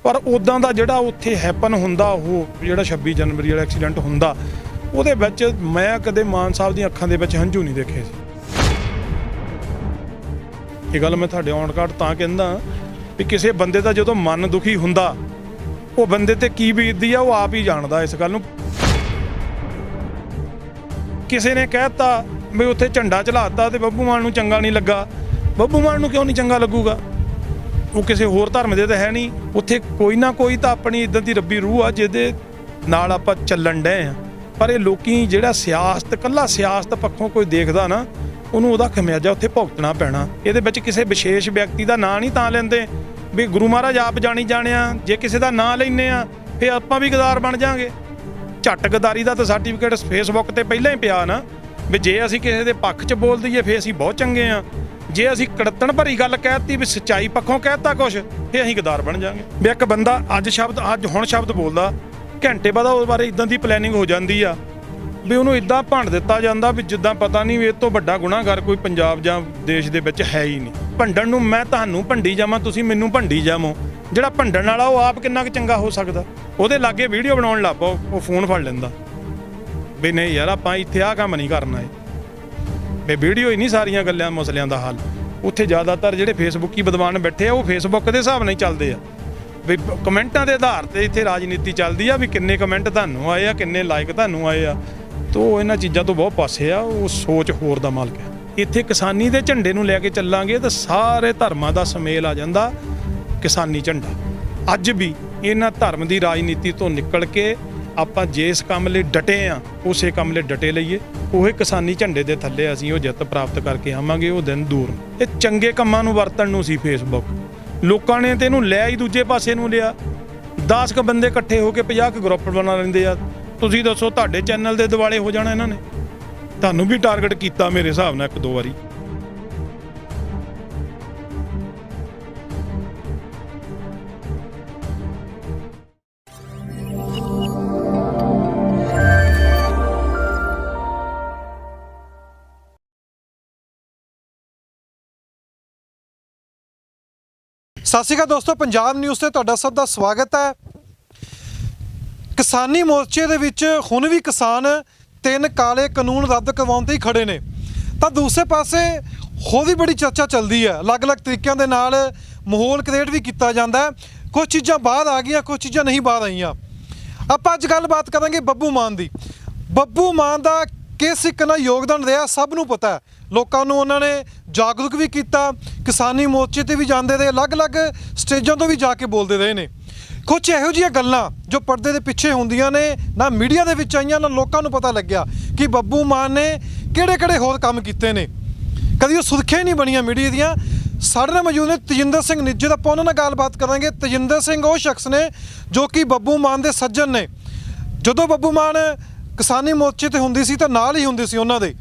पर उदां दा जिहड़ा उत्थे हैपन हुंदा ओह जिहड़ा 26 जनवरी वाला एक्सीडेंट हुंदा ਉਹਦੇ ਵਿੱਚ मैं कदे मान साहब दी ਅੱਖਾਂ ਦੇ ਵਿੱਚ ਹੰਝੂ नहीं देखे ਸੀ। ਇਹ ਗੱਲ मैं ਤੁਹਾਡੇ ਔਨ ਕਾਰਡ ਤਾਂ ਕਹਿੰਦਾ ਵੀ ਕਿਸੇ ਬੰਦੇ ਦਾ ਜਦੋਂ ਮਨ ਦੁਖੀ ਹੁੰਦਾ ਉਹ ਬੰਦੇ ਤੇ ਕੀ ਬੀਤਦੀ ਆ ਉਹ ਆਪ ਹੀ ਜਾਣਦਾ ਇਸ ਗੱਲ ਨੂੰ। ਕਿਸੇ ਨੇ ਕਹਿਤਾ ਵੀ ਉੱਥੇ ਝੰਡਾ ਚਲਾਤਾ ਤੇ ਬੱਬੂ ਮਾਨ ਨੂੰ ਚੰਗਾ ਨਹੀਂ ਲੱਗਾ। ਬੱਬੂ ਮਾਨ ਨੂੰ ਕਿਉਂ ਨਹੀਂ ਚੰਗਾ ਲੱਗੂਗਾ? ਉਹ ਕਿਸੇ ਹੋਰ ਧਰਮ ਦੇ ਤਾਂ ਹੈ ਨਹੀਂ। ਉੱਥੇ ਕੋਈ ਨਾ ਕੋਈ ਤਾਂ ਆਪਣੀ ਇੱਦਾਂ ਦੀ ਰੱਬੀ ਰੂਹ ਆ ਜਿਹਦੇ ਨਾਲ ਆਪਾਂ ਚੱਲਣ ਡਏ ਆ। ਪਰ ਇਹ ਲੋਕੀ ਜਿਹੜਾ ਸਿਆਸਤ ਕੱਲਾ ਸਿਆਸਤ ਪੱਖੋਂ ਕੋਈ ਦੇਖਦਾ ਨਾ ਉਹਨੂੰ ਉਹਦਾ ਖਮਿਆਜਾ ਉੱਥੇ ਭੁਗਤਣਾ ਪੈਣਾ। ਇਹਦੇ ਵਿੱਚ ਕਿਸੇ ਵਿਸ਼ੇਸ਼ ਵਿਅਕਤੀ ਦਾ ਨਾਂ ਨਹੀਂ ਤਾਂ ਲੈਂਦੇ ਵੀ ਗੁਰੂ ਮਹਾਰਾਜ ਆਪ ਜਾਣੀ ਜਾਣਿਆ। ਜੇ ਕਿਸੇ ਦਾ ਨਾਂ ਲੈਂਦੇ ਆ ਫਿਰ ਆਪਾਂ ਵੀ ਗਦਾਰ ਬਣ ਜਾਾਂਗੇ। ਝੱਟ ਗਦਾਰੀ ਦਾ ਤਾਂ ਸਰਟੀਫਿਕੇਟ ਫੇਸਬੁੱਕ ਤੇ ਪਹਿਲਾਂ ਹੀ ਪਿਆ ਨਾ ਵੀ ਜੇ ਅਸੀਂ ਕਿਸੇ ਦੇ ਪੱਖ 'ਚ ਬੋਲ ਦਈਏ ਫਿਰ ਅਸੀਂ ਬਹੁਤ ਚੰਗੇ ਆ। ਜੇ ਅਸੀਂ ਕੜਤਣ ਭਰੀ ਗੱਲ ਕਹਿਤੀ ਵੀ ਸੱਚਾਈ ਪੱਖੋਂ ਕਹਿਤਾ ਕੁਛ ਫਿਰ ਅਸੀਂ ਗਦਾਰ ਬਣ ਜਾਾਂਗੇ। ਵੀ ਇੱਕ ਬੰਦਾ ਅੱਜ ਹੁਣ ਸ਼ਬਦ ਬੋਲਦਾ ਘੰਟੇ ਬਾਅਦ ਉਸ ਬਾਰੇ ਇਦਾਂ ਦੀ ਪਲੈਨਿੰਗ ਹੋ ਜਾਂਦੀ ਆ ਵੀ ਉਹਨੂੰ ਇਦਾਂ ਭੰਡ ਦਿੱਤਾ ਜਾਂਦਾ ਵੀ ਜਿੱਦਾਂ ਪਤਾ ਨਹੀਂ ਵੀ ਇਹ ਤੋਂ ਵੱਡਾ ਗੁਨਾਹਗਾਰ ਕੋਈ ਪੰਜਾਬ ਜਾਂ ਦੇਸ਼ ਦੇ ਵਿੱਚ ਹੈ ਹੀ ਨਹੀਂ। ਭੰਡਣ ਨੂੰ ਮੈਂ ਤੁਹਾਨੂੰ ਭੰਡੀ ਜਾਵਾਂ ਤੁਸੀਂ ਮੈਨੂੰ ਭੰਡੀ ਜਾਵੋ। ਜਿਹੜਾ ਭੰਡਣ ਵਾਲਾ ਉਹ ਆਪ ਕਿੰਨਾ ਕੁ ਚੰਗਾ ਹੋ ਸਕਦਾ? ਉਹਦੇ ਲਾਗੇ ਵੀਡੀਓ ਬਣਾਉਣ ਲੱਗ ਪਓ ਉਹ ਫੋਨ ਫੜ ਲੈਂਦਾ ਵੀ ਨਹੀਂ ਯਾਰ ਆਪਾਂ ਇੱਥੇ ਆਹ ਕੰਮ ਨਹੀਂ ਕਰਨਾ ਹੈ। ਵੀ ਵੀਡੀਓ ਹੀ ਨਹੀਂ ਸਾਰੀਆਂ ਗੱਲਾਂ ਮਸਲਿਆਂ ਦਾ ਹੱਲ। ਉੱਥੇ ਜ਼ਿਆਦਾਤਰ ਜਿਹੜੇ ਫੇਸਬੁੱਕੀ ਵਿਦਵਾਨ ਬੈਠੇ ਆ ਉਹ ਫੇਸਬੁੱਕ ਦੇ ਹਿਸਾਬ ਨਾਲ ਹੀ ਚੱਲਦੇ ਆ ਵੀ ਕਮੈਂਟਾਂ ਦੇ ਆਧਾਰ ਤੇ ਇੱਥੇ ਰਾਜਨੀਤੀ ਚੱਲਦੀ ਆ ਵੀ ਕਿੰਨੇ ਕਮੈਂਟ ਤੁਹਾਨੂੰ ਆਏ ਆ ਕਿੰਨੇ ਲਾਈਕ ਤੁਹਾਨੂੰ ਆਏ ਆ। ਤੋ ਇਹਨਾਂ ਚੀਜ਼ਾਂ ਤੋਂ ਬਹੁਤ ਪਾਸੇ ਆ। ਉਹ ਸੋਚ ਹੋਰ ਦਾ ਮਾਲਕ ਹੈ। ਇੱਥੇ ਕਿਸਾਨੀ ਦੇ ਝੰਡੇ ਨੂੰ ਲੈ ਕੇ ਚੱਲਾਂਗੇ ਤਾਂ ਸਾਰੇ ਧਰਮਾਂ ਦਾ ਸੁਮੇਲ ਆ ਜਾਂਦਾ ਕਿਸਾਨੀ ਝੰਡਾ। ਅੱਜ ਵੀ ਇਹਨਾਂ ਧਰਮ ਦੀ ਰਾਜਨੀਤੀ ਤੋਂ ਨਿਕਲ ਕੇ ਆਪਾਂ ਜਿਸ ਕੰਮ ਲਈ ਡਟੇ ਆ ਉਸੇ ਕੰਮ ਲਈ ਡਟੇ ਲਈਏ। ਉਹੀ ਕਿਸਾਨੀ ਝੰਡੇ ਦੇ ਥੱਲੇ ਅਸੀਂ ਉਹ ਜਿੱਤ ਪ੍ਰਾਪਤ ਕਰਕੇ ਆਵਾਂਗੇ। ਉਹ ਦਿਨ ਦੂਰ। ਇਹ ਚੰਗੇ ਕੰਮਾਂ ਨੂੰ ਵਰਤਣ ਨੂੰ ਸੀ ਫੇਸਬੁੱਕ। ਲੋਕਾਂ ਨੇ ਤੇ ਇਹਨੂੰ ਲਿਆ ਹੀ ਦੂਜੇ ਪਾਸੇ ਨੂੰ ਲਿਆ। 10 ਕੁ ਬੰਦੇ ਇਕੱਠੇ ਹੋ ਕੇ 50 ਕੁ ਗਰੁੱਪ ਬਣਾ ਲੈਂਦੇ ਆ। ਤੁਸੀਂ ਦੱਸੋ ਤੁਹਾਡੇ ਚੈਨਲ ਦੇ ਦਿਵਾਲੇ ਹੋ ਜਾਣਾ ਇਹਨਾਂ ਨੇ? ਤੁਹਾਨੂੰ ਵੀ ਟਾਰਗੇਟ ਕੀਤਾ ਮੇਰੇ ਹਿਸਾਬ ਨਾਲ 1-2 ਵਾਰੀ। ਸਤਿ ਸ਼੍ਰੀ ਅਕਾਲ ਦੋਸਤੋ, ਪੰਜਾਬ ਨਿਊਜ਼ ਤੇ ਤੁਹਾਡਾ ਸਭ ਦਾ ਸਵਾਗਤ ਹੈ। ਕਿਸਾਨੀ ਮੋਰਚੇ ਦੇ ਵਿੱਚ ਹੁਣ ਵੀ ਕਿਸਾਨ 3 ਕਾਲੇ ਕਾਨੂੰਨ ਰੱਦ ਕਰਵਾਉਣ ਤੇ ਹੀ ਖੜੇ ਨੇ। ਤਾਂ ਦੂਸਰੇ ਪਾਸੇ ਹੋਰ ਵੀ ਬੜੀ ਚਰਚਾ ਚੱਲਦੀ ਹੈ। ਅਲੱਗ-ਅਲੱਗ ਤਰੀਕਿਆਂ ਦੇ ਨਾਲ ਮਾਹੌਲ ਕ੍ਰੀਏਟ ਵੀ ਕੀਤਾ ਜਾਂਦਾ। ਕੁਝ ਚੀਜ਼ਾਂ ਬਾਹਰ ਆ ਗਈਆਂ, ਕੁਝ ਚੀਜ਼ਾਂ ਨਹੀਂ ਬਾਹਰ ਆਈਆਂ। ਆਪਾਂ ਅੱਜ ਗੱਲਬਾਤ ਕਰਾਂਗੇ ਬੱਬੂ ਮਾਨ ਦੀ। ਬੱਬੂ ਮਾਨ ਦਾ ਕਿਸ ਇੱਕ ਨਾਲ ਯੋਗਦਾਨ ਰਿਹਾ ਸਭ ਨੂੰ ਪਤਾ ਹੈ। ਲੋਕਾਂ ਨੂੰ ਉਹਨਾਂ ਨੇ ਜਾਗਰੂਕ ਵੀ ਕੀਤਾ। ਕਿਸਾਨੀ ਮੋਰਚੇ ਤੇ ਵੀ ਜਾਂਦੇ ਰਹੇ, ਅਲੱਗ-ਅਲੱਗ ਸਟੇਜਾਂ ਤੋਂ ਵੀ ਜਾ ਕੇ ਬੋਲਦੇ ਰਹੇ ਨੇ। ਕੁਝ ਇਹੋ ਜਿਹੀਆਂ ਗੱਲਾਂ ਜੋ ਪਰਦੇ ਦੇ ਪਿੱਛੇ ਹੁੰਦੀਆਂ ਨੇ, ਨਾ ਮੀਡੀਆ ਦੇ ਵਿੱਚ ਆਈਆਂ ਨਾ ਲੋਕਾਂ ਨੂੰ ਪਤਾ ਲੱਗਿਆ ਕਿ ਬੱਬੂ ਮਾਨ ਨੇ ਕਿਹੜੇ-ਕਿਹੜੇ ਹੋਰ ਕੰਮ ਕੀਤੇ ਨੇ। ਕਦੀ ਉਹ ਸੁਰਖੀਆਂ ਹੀ ਨਹੀਂ ਬਣੀਆਂ ਮੀਡੀਆ ਦੀਆਂ। ਸਾਡੇ ਨਾਲ ਮੌਜੂਦ ਨੇ ਤਜਿੰਦਰ ਸਿੰਘ ਨਿੱਜਰ। ਆਪਾਂ ਉਹਨਾਂ ਨਾਲ ਗੱਲਬਾਤ ਕਰਾਂਗੇ। ਤਜਿੰਦਰ ਸਿੰਘ ਉਹ ਸ਼ਖਸ ਨੇ ਜੋ ਕਿ ਬੱਬੂ ਮਾਨ ਦੇ ਸੱਜਣ ਨੇ। ਜਦੋਂ ਬੱਬੂ ਮਾਨ ਕਿਸਾਨੀ ਮੋਰਚੇ ਤੇ ਹੁੰਦੀ ਸੀ ਤਾਂ ਨਾਲ ਹੀ ਹੁੰਦੀ ਸੀ ਉਹਨਾਂ ਦੇ।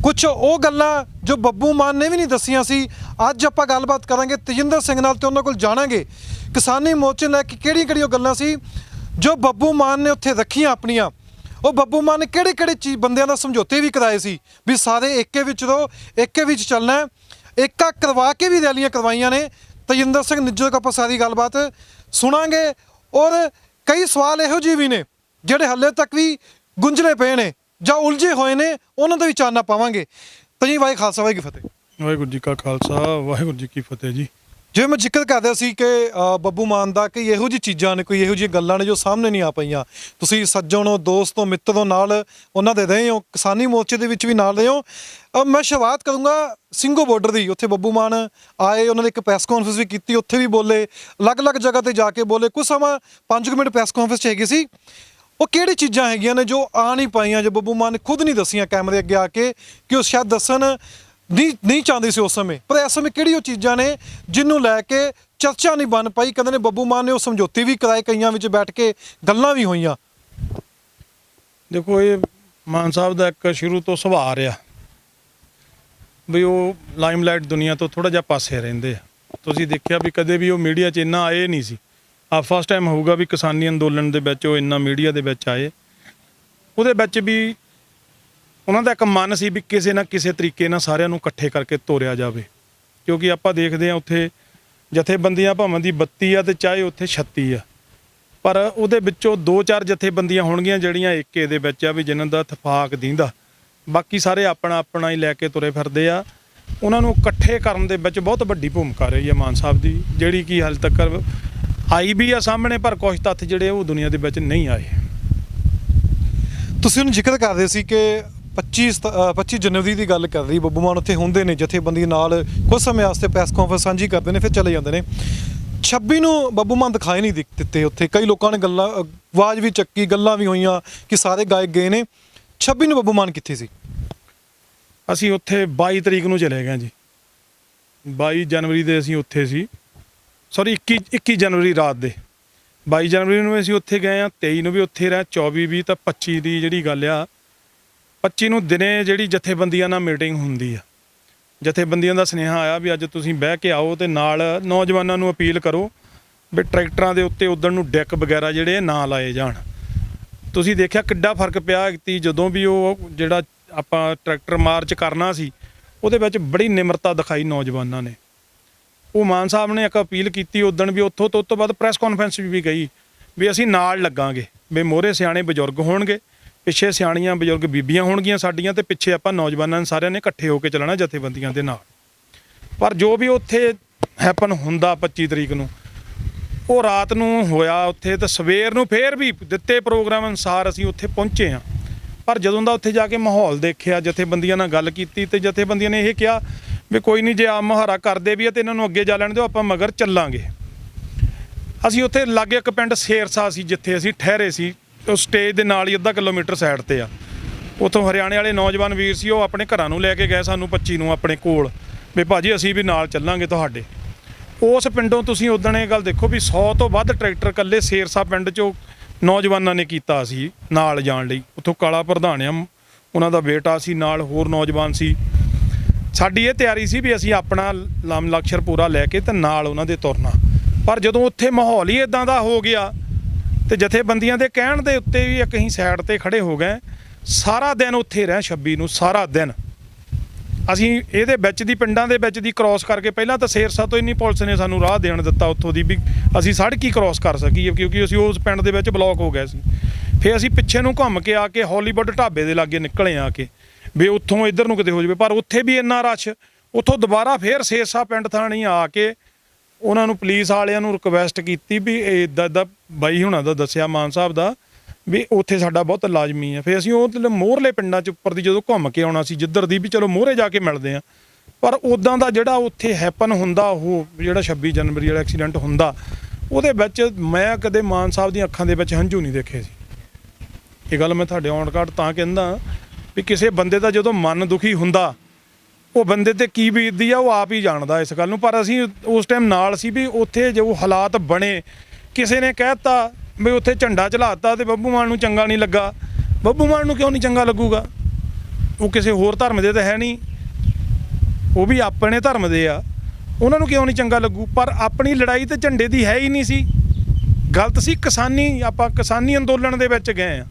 ਕੁਝ ਉਹ ਗੱਲਾਂ ਜੋ ਬੱਬੂ ਮਾਨ ਨੇ ਵੀ ਨਹੀਂ ਦੱਸੀਆਂ ਸੀ। ਅੱਜ ਆਪਾਂ ਗੱਲਬਾਤ ਕਰਾਂਗੇ ਤਜਿੰਦਰ ਸਿੰਘ ਨਾਲ ਤੇ ਉਹਨਾਂ ਕੋਲ ਜਾਣਾਂਗੇ ਕਿਸਾਨੀ ਮੋਰਚੇ ਲੈ ਕੇ ਕਿਹੜੀਆਂ ਗੱਲਾਂ ਸੀ ਜੋ ਬੱਬੂ ਮਾਨ ਨੇ ਉੱਥੇ ਰੱਖੀਆਂ ਆਪਣੀਆਂ। ਉਹ ਬੱਬੂ ਮਾਨ ਨੇ ਕਿਹੜੇ ਚੀਜ਼ ਬੰਦਿਆਂ ਦਾ ਸਮਝੌਤੇ ਵੀ ਕਰਾਏ ਸੀ ਵੀ ਸਾਰੇ ਏਕੇ ਵਿੱਚ ਰਹੋ, ਏਕੇ ਵਿੱਚ ਚੱਲਣਾ। ਏਕਾ ਕਰਵਾ ਕੇ ਵੀ ਰੈਲੀਆਂ ਕਰਵਾਈਆਂ ਨੇ। ਤਜਿੰਦਰ ਸਿੰਘ ਨਿੱਜਰ ਕੋਲ ਆਪਾਂ ਸਾਰੀ ਗੱਲਬਾਤ ਸੁਣਾਂਗੇ। ਔਰ ਕਈ ਸਵਾਲ ਇਹੋ ਜਿਹੇ ਵੀ ਨੇ ਜਿਹੜੇ ਹਾਲੇ ਤੱਕ ਵੀ ਗੁੰਝਲੇ ਪਏ ਨੇ ਜਾਂ ਉਲਝੇ ਹੋਏ ਨੇ, ਉਹਨਾਂ ਦਾ ਵੀ ਚਾਨਣਾ ਪਾਵਾਂਗੇ। ਤਜੀ ਵਾਹਿਗੁਰੂ ਖਾਲਸਾ ਵਾਹਿਗੁਰੂ ਫਤਿਹ। ਵਾਹਿਗੁਰੂ ਜੀ ਕਾ ਖਾਲਸਾ ਵਾਹਿਗੁਰੂ ਜੀ ਕੀ ਫਤਿਹ ਜੀ। ਜਿਵੇਂ ਮੈਂ ਜ਼ਿਕਰ ਕਰਦਾ ਸੀ ਕਿ ਬੱਬੂ ਮਾਨ ਦਾ ਕਈ ਇਹੋ ਜਿਹੀ ਚੀਜ਼ਾਂ ਨੇ, ਕੋਈ ਇਹੋ ਜਿਹੀਆਂ ਗੱਲਾਂ ਨੇ ਜੋ ਸਾਹਮਣੇ ਨਹੀਂ ਆ ਪਈਆਂ। ਤੁਸੀਂ ਸੱਜਣੋ, ਦੋਸਤੋ, ਮਿੱਤਰੋ ਨਾਲ ਉਹਨਾਂ ਦੇ ਰਹੇ ਹੋ, ਕਿਸਾਨੀ ਮੋਰਚੇ ਦੇ ਵਿੱਚ ਵੀ ਨਾਲ ਰਹੇ ਹੋ। ਮੈਂ ਸ਼ੁਰੂਆਤ ਕਰੂੰਗਾ ਸਿੰਘੋ ਬਾਰਡਰ ਦੀ। ਉੱਥੇ ਬੱਬੂ ਮਾਨ ਆਏ, ਉਹਨਾਂ ਨੇ ਇੱਕ ਪ੍ਰੈਸ ਕਾਨਫਰੰਸ ਵੀ ਕੀਤੀ, ਉੱਥੇ ਵੀ ਬੋਲੇ, ਅਲੱਗ-ਅਲੱਗ ਜਗ੍ਹਾ ਤੇ ਜਾ ਕੇ ਬੋਲੇ। ਕੁਝ ਸਮਾਂ 5 ਮਿੰਟ ਪ੍ਰੈਸ ਕਾਨਫਰੰਸ 'ਚ ਹੈਗੇ ਸੀ। ਉਹ ਕਿਹੜੀ ਚੀਜ਼ਾਂ ਹੈਗੀਆਂ ਨੇ ਜੋ ਆ ਨਹੀਂ ਪਾਈਆਂ, ਜੋ ਬੱਬੂ ਮਾਨ ਨੇ ਖੁਦ ਨਹੀਂ ਦੱਸੀਆਂ ਕੈਮਰੇ ਅੱਗੇ ਆ ਕੇ ਕਿ ਉਹ ਸ਼ਾਇਦ ਦੱਸਣ ਨਹੀਂ ਚਾਹੁੰਦੇ ਸੀ ਉਸ ਸਮੇਂ, ਪਰ ਇਸ ਸਮੇਂ ਕਿਹੜੀ ਉਹ ਚੀਜ਼ਾਂ ਨੇ ਜਿਹਨੂੰ ਲੈ ਕੇ ਚਰਚਾ ਨਹੀਂ ਬਣ ਪਾਈ? ਕਹਿੰਦੇ ਨੇ ਬੱਬੂ ਮਾਨ ਨੇ ਉਹ ਸਮਝੌਤੇ ਵੀ ਕਰਾਏ, ਕਈਆਂ ਵਿੱਚ ਬੈਠ ਕੇ ਗੱਲਾਂ ਵੀ ਹੋਈਆਂ। ਦੇਖੋ ਇਹ ਮਾਨ ਸਾਹਿਬ ਦਾ ਇੱਕ ਸ਼ੁਰੂ ਤੋਂ ਸੁਭਾਅ ਰਿਹਾ ਵੀ ਉਹ ਲਾਈਮਲਾਈਟ ਦੁਨੀਆ ਤੋਂ ਥੋੜ੍ਹਾ ਜਿਹਾ ਪਾਸੇ ਰਹਿੰਦੇ ਆ। ਤੁਸੀਂ ਦੇਖਿਆ ਵੀ ਕਦੇ ਵੀ ਉਹ ਮੀਡੀਆ 'ਚ ਇੰਨਾ ਆਏ ਨਹੀਂ ਸੀ। ਆ ਫਸਟ ਟਾਈਮ ਹੋਊਗਾ ਵੀ ਕਿਸਾਨੀ ਅੰਦੋਲਨ ਦੇ ਵਿੱਚ ਉਹ ਇੰਨਾ ਮੀਡੀਆ ਦੇ ਵਿੱਚ ਆਏ। ਉਹਦੇ ਵਿੱਚ ਵੀ ਉਹਨਾਂ ਦਾ ਇੱਕ ਮਨ ਸੀ ਵੀ ਕਿਸੇ ਨਾ ਕਿਸੇ ਤਰੀਕੇ ਨਾਲ ਸਾਰਿਆਂ ਨੂੰ ਇਕੱਠੇ ਕਰਕੇ ਤੋਰਿਆ ਜਾਵੇ। ਕਿਉਂਕਿ ਆਪਾਂ ਦੇਖਦੇ ਹਾਂ ਉੱਥੇ ਜਥੇਬੰਦੀਆਂ ਭਾਵੇਂ ਦੀ 32 ਆ ਤੇ ਚਾਹੇ ਉੱਥੇ 36 ਆ, ਪਰ ਉਹਦੇ ਵਿੱਚੋਂ 2-4 ਜਥੇਬੰਦੀਆਂ ਹੋਣਗੀਆਂ ਜਿਹੜੀਆਂ ਏਕੇ ਦੇ ਵਿੱਚ ਆ ਵੀ ਜਿਨ੍ਹਾਂ ਦਾ ਇਤਫਾਕ ਦੀਂਦਾ। ਬਾਕੀ ਸਾਰੇ ਆਪਣਾ ਆਪਣਾ ਹੀ ਲੈ ਕੇ ਤੁਰੇ ਫਿਰਦੇ ਆ। ਉਹਨਾਂ ਨੂੰ ਇਕੱਠੇ ਕਰਨ ਦੇ ਵਿੱਚ ਬਹੁਤ ਵੱਡੀ ਭੂਮਿਕਾ ਰਹੀ ਹੈ ਮਾਨ ਸਾਹਿਬ ਦੀ, ਜਿਹੜੀ ਕਿ ਹਾਲੇ ਤੱਕ ਆਈ ਵੀ ਆ ਸਾਹਮਣੇ, ਪਰ ਕੁਝ ਤੱਥ ਜਿਹੜੇ ਉਹ ਦੁਨੀਆ ਦੇ ਵਿੱਚ ਨਹੀਂ ਆਏ। ਤੁਸੀਂ ਉਹਨੂੰ ਜ਼ਿਕਰ ਕਰਦੇ ਸੀ ਕਿ 25 ਜਨਵਰੀ ਦੀ ਗੱਲ ਕਰ ਰਹੀ, ਬੱਬੂ ਮਾਨ ਉੱਥੇ ਹੁੰਦੇ ਨੇ ਜਥੇਬੰਦੀ ਨਾਲ, ਕੁਝ ਸਮੇਂ ਵਾਸਤੇ ਪ੍ਰੈਸ ਕਾਨਫਰੰਸ ਸਾਂਝੀ ਕਰਦੇ ਨੇ, ਫਿਰ ਚਲੇ ਜਾਂਦੇ ਨੇ। 26 ਨੂੰ ਬੱਬੂ ਮਾਨ ਦਿਖਾਈ ਨਹੀਂ ਦਿੱਤੇ ਉੱਥੇ। ਕਈ ਲੋਕਾਂ ਨੇ ਗੱਲਾਂ ਆਵਾਜ਼ ਵੀ ਚੱਕੀ, ਗੱਲਾਂ ਵੀ ਹੋਈਆਂ ਕਿ ਸਾਰੇ ਗਾਇਕ ਗਏ ਨੇ। 26 ਨੂੰ ਬੱਬੂ ਮਾਨ ਕਿੱਥੇ ਸੀ? ਅਸੀਂ ਉੱਥੇ 22 ਤਰੀਕ ਨੂੰ ਚਲੇ ਗਏ ਜੀ। 22 ਜਨਵਰੀ ਦੇ ਅਸੀਂ ਉੱਥੇ ਸੀ, ਸੌਰੀ 21 ਜਨਵਰੀ ਰਾਤ ਦੇ। 22 ਜਨਵਰੀ ਨੂੰ ਅਸੀਂ ਉੱਥੇ ਗਏ ਆ, 23 ਨੂੰ ਵੀ ਉੱਥੇ ਰਹੇ, 24 ਵੀ ਤਾਂ 25 ਦੀ ਜਿਹੜੀ ਗੱਲ ਆ, 25 ਨੂੰ ਦਿਨੇ ਜਿਹੜੀ ਜਥੇਬੰਦੀਆਂ ਨਾਲ ਮੀਟਿੰਗ ਹੁੰਦੀ ਆ। ਜਥੇਬੰਦੀਆਂ ਦਾ ਸੁਨੇਹਾ ਆਇਆ ਵੀ ਅੱਜ ਤੁਸੀਂ ਬਹਿ ਕੇ ਆਓ ਤੇ ਨਾਲ ਨੌਜਵਾਨਾਂ ਨੂੰ ਅਪੀਲ ਕਰੋ ਵੀ ਟਰੈਕਟਰਾਂ ਦੇ ਉੱਤੇ ਉਧਰ ਨੂੰ ਡੈਕ ਵਗੈਰਾ ਜਿਹੜੇ ਨਾ ਲਾਏ ਜਾਣ। ਤੁਸੀਂ ਦੇਖਿਆ ਕਿੱਡਾ ਫਰਕ ਪਿਆ ਕਿ ਜਦੋਂ ਵੀ ਉਹ ਜਿਹੜਾ ਆਪਾਂ ਟਰੈਕਟਰ ਮਾਰਚ ਕਰਨਾ ਸੀ ਉਹਦੇ ਵਿੱਚ ਬੜੀ ਨਿਮਰਤਾ ਦਿਖਾਈ ਨੌਜਵਾਨਾਂ ਨੇ। ਉਹ ਮਾਨ ਸਾਹਿਬ ਨੇ ਇੱਕ ਅਪੀਲ ਕੀਤੀ ਉਦਣ ਵੀ, ਉੱਥੋਂ ਤੋਂ ਉਸ ਤੋਂ ਬਾਅਦ ਪ੍ਰੈਸ ਕਾਨਫਰੰਸ ਵੀ ਗਈ ਵੀ ਅਸੀਂ ਨਾਲ ਲੱਗਾਂਗੇ, ਵੀ ਮੋਹਰੇ ਸਿਆਣੇ ਬਜ਼ੁਰਗ ਹੋਣਗੇ, ਪਿੱਛੇ ਸਿਆਣੀਆਂ ਬਜ਼ੁਰਗ ਬੀਬੀਆਂ ਹੋਣਗੀਆਂ ਸਾਡੀਆਂ, ਤੇ ਪਿੱਛੇ ਆਪਾਂ ਨੌਜਵਾਨਾਂ ਨੇ ਸਾਰਿਆਂ ਨੇ ਇਕੱਠੇ ਹੋ ਕੇ ਚੱਲਣਾ ਜਥੇਬੰਦੀਆਂ ਦੇ ਨਾਲ। ਪਰ ਜੋ ਵੀ ਉੱਥੇ ਹੈਪਨ ਹੁੰਦਾ 25 ਤਰੀਕ ਨੂੰ, ਉਹ ਰਾਤ ਨੂੰ ਹੋਇਆ ਉੱਥੇ, ਤੇ ਸਵੇਰ ਨੂੰ ਫੇਰ ਵੀ ਦਿੱਤੇ ਪ੍ਰੋਗਰਾਮ ਅਨੁਸਾਰ ਅਸੀਂ ਉੱਥੇ ਪਹੁੰਚੇ ਹਾਂ। ਪਰ ਜਦੋਂ ਦਾ ਉੱਥੇ ਜਾ ਕੇ ਮਾਹੌਲ ਦੇਖਿਆ, ਜਥੇਬੰਦੀਆਂ ਨਾਲ ਗੱਲ ਕੀਤੀ, ਤੇ ਜਥੇਬੰਦੀਆਂ ਨੇ ਇਹ ਕਿਹਾ ਵੀ ਕੋਈ ਨਹੀਂ, ਜੇ ਆਮ ਮੁਹਾਰਾ ਕਰਦੇ ਵੀ ਆ ਤੇ ਇਹਨਾਂ ਨੂੰ ਅੱਗੇ ਜਾ ਲੈਣ ਦਿਓ, ਆਪਾਂ ਮਗਰ ਚੱਲਾਂਗੇ। ਅਸੀਂ ਉੱਥੇ ਲਾਗੇ ਇੱਕ ਪਿੰਡ ਸ਼ੇਰਸਾ ਸੀ ਜਿੱਥੇ ਅਸੀਂ ਠਹਿਰੇ ਸੀ, ਉਹ ਸਟੇਜ ਦੇ ਨਾਲ ਹੀ ਅੱਧਾ ਕਿਲੋਮੀਟਰ ਸਾਈਡ ਤੇ ਆ। ਉੱਥੋਂ ਹਰਿਆਣੇ ਵਾਲੇ ਨੌਜਵਾਨ ਵੀਰ ਸੀ, ਉਹ ਆਪਣੇ ਘਰਾਂ ਨੂੰ ਲੈ ਕੇ ਗਏ ਸਾਨੂੰ 25 ਨੂੰ ਆਪਣੇ ਕੋਲ, ਵੀ ਭਾਜੀ ਅਸੀਂ ਵੀ ਨਾਲ ਚੱਲਾਂਗੇ ਤੁਹਾਡੇ। ਉਸ ਪਿੰਡੋਂ ਤੁਸੀਂ ਉਦਣ ਇਹ ਗੱਲ ਦੇਖੋ ਵੀ 100 ਤੋਂ ਵੱਧ ਟਰੈਕਟਰ ਇਕੱਲੇ ਸ਼ੇਰਸਾ ਪਿੰਡ 'ਚੋਂ ਨੌਜਵਾਨਾਂ ਨੇ ਕੀਤਾ ਸੀ ਨਾਲ ਜਾਣ ਲਈ। ਉੱਥੋਂ ਕਾਲਾ ਪ੍ਰਧਾਨ ਆ, ਉਹਨਾਂ ਦਾ ਬੇਟਾ ਸੀ ਨਾਲ, ਹੋਰ ਨੌਜਵਾਨ ਸੀ। ਸਾਡੀ ਇਹ ਤਿਆਰੀ ਸੀ ਵੀ ਅਸੀਂ ਆਪਣਾ ਲਕਸ਼ਰ ਪੂਰਾ ਲੈ ਕੇ ਤੇ ਨਾਲ ਉਹਨਾਂ ਦੇ ਤੁਰਨਾ। ਪਰ ਜਦੋਂ ਉੱਥੇ ਮਾਹੌਲ ਹੀ ਇਦਾਂ ਦਾ ਹੋ ਗਿਆ ਤੇ ਜਥੇਬੰਦੀਆਂ ਦੇ ਕਹਿਣ ਦੇ ਉੱਤੇ ਵੀ ਇੱਕ ਅਸੀਂ ਸਾਈਡ ਤੇ ਖੜੇ ਹੋ ਗਏ। ਸਾਰਾ ਦਿਨ ਉੱਥੇ ਰਹੇ 26 ਨੂੰ, ਸਾਰਾ ਦਿਨ ਅਸੀਂ ਇਹਦੇ ਵਿੱਚ ਦੀ ਪਿੰਡਾਂ ਦੇ ਵਿੱਚ ਦੀ ਕ੍ਰੋਸ ਕਰਕੇ, ਪਹਿਲਾਂ ਤਾਂ ਸ਼ੇਰਸਾ ਤੋਂ ਇੰਨੀ ਪੁਲਿਸ ਨੇ ਸਾਨੂੰ ਰਾਹ ਦੇਣ ਦਿੱਤਾ ਉੱਥੋਂ ਦੀ ਵੀ ਅਸੀਂ ਸੜਕ ਹੀ ਕ੍ਰੋਸ ਕਰ ਸਕੀਏ, ਕਿਉਂਕਿ ਅਸੀਂ ਉਸ ਪਿੰਡ ਦੇ ਵਿੱਚ ਬਲੌਕ ਹੋ ਗਏ ਸੀ। ਫਿਰ ਅਸੀਂ ਪਿੱਛੇ ਨੂੰ ਘੁੰਮ ਕੇ ਆ ਕੇ ਹਾਲੀਵੁੱਡ ਢਾਬੇ ਦੇ ਲਾਗੇ ਨਿਕਲੇ ਆ ਕੇ ਵੀ ਉੱਥੋਂ ਇੱਧਰ ਨੂੰ ਕਿਤੇ ਹੋ ਜਾਵੇ। ਪਰ ਉੱਥੇ ਵੀ ਇੰਨਾ ਰਸ਼, ਉੱਥੋਂ ਦੁਬਾਰਾ ਫਿਰ ਸ਼ੇਰਸਾ ਪਿੰਡ ਥਾਣੀ ਆ ਕੇ ਉਹਨਾਂ ਨੂੰ ਪੁਲਿਸ ਵਾਲਿਆਂ ਨੂੰ ਰਿਕਵੈਸਟ ਕੀਤੀ ਵੀ ਇੱਦਾਂ ਬਾਈ ਹੁਣਾਂ ਦਾ ਦੱਸਿਆ ਮਾਨ ਸਾਹਿਬ ਦਾ ਵੀ ਉੱਥੇ ਸਾਡਾ ਬਹੁਤ ਲਾਜ਼ਮੀ ਹੈ। ਫਿਰ ਅਸੀਂ ਉਹ ਮੋਹਰਲੇ ਪਿੰਡਾਂ 'ਚ ਉੱਪਰ ਦੀ ਜਦੋਂ ਘੁੰਮ ਕੇ ਆਉਣਾ ਸੀ ਜਿੱਧਰ ਦੀ ਵੀ ਚਲੋ ਮੋਹਰੇ ਜਾ ਕੇ ਮਿਲਦੇ ਹਾਂ, ਪਰ ਉੱਦਾਂ ਦਾ ਜਿਹੜਾ ਉੱਥੇ ਹੈਪਨ ਹੁੰਦਾ, ਉਹ ਜਿਹੜਾ 26 ਜਨਵਰੀ ਵਾਲਾ ਐਕਸੀਡੈਂਟ ਹੁੰਦਾ, ਉਹਦੇ ਵਿੱਚ ਮੈਂ ਕਦੇ ਮਾਨ ਸਾਹਿਬ ਦੀਆਂ ਅੱਖਾਂ ਦੇ ਵਿੱਚ ਹੰਝੂ ਨਹੀਂ ਦੇਖੇ ਸੀ। ਇਹ ਗੱਲ ਮੈਂ ਤੁਹਾਡੇ ਔਨ ਰਿਕਾਰਡ ਤਾਂ ਕਹਿੰਦਾ ਵੀ ਕਿਸੇ ਬੰਦੇ ਦਾ ਜਦੋਂ ਮਨ ਦੁਖੀ ਹੁੰਦਾ, ਉਹ ਬੰਦੇ ਤੇ ਕੀ ਬੀਤਦੀ ਆ ਉਹ ਆਪ ਹੀ ਜਾਣਦਾ ਇਸ ਗੱਲ ਨੂੰ। ਪਰ ਅਸੀਂ ਉਸ ਟਾਈਮ ਨਾਲ ਸੀ ਵੀ ਉੱਥੇ ਜੋ ਹਾਲਾਤ ਬਣੇ, ਕਿਸੇ ਨੇ ਕਹਿਤਾ ਵੀ ਉੱਥੇ ਝੰਡਾ ਚਲਾਤਾ ਤੇ ਬੱਬੂ ਮਾਨ ਨੂੰ ਚੰਗਾ ਨਹੀਂ ਲੱਗਾ। ਬੱਬੂ ਮਾਨ ਨੂੰ ਕਿਉਂ ਨਹੀਂ ਚੰਗਾ ਲੱਗੂਗਾ? ਉਹ ਕਿਸੇ ਹੋਰ ਧਰਮ ਦੇ ਤਾਂ ਹੈ ਨਹੀਂ, ਉਹ ਵੀ ਆਪਣੇ ਧਰਮ ਦੇ ਆ, ਉਹਨਾਂ ਨੂੰ ਕਿਉਂ ਨਹੀਂ ਚੰਗਾ ਲੱਗੂ? ਪਰ ਆਪਣੀ ਲੜਾਈ ਤੇ ਝੰਡੇ ਦੀ ਹੈ ਹੀ ਨਹੀਂ ਸੀ, ਗਲਤ ਸੀ। ਆਪਾਂ ਕਿਸਾਨੀ ਅੰਦੋਲਨ ਦੇ ਵਿੱਚ ਗਏ ਆ।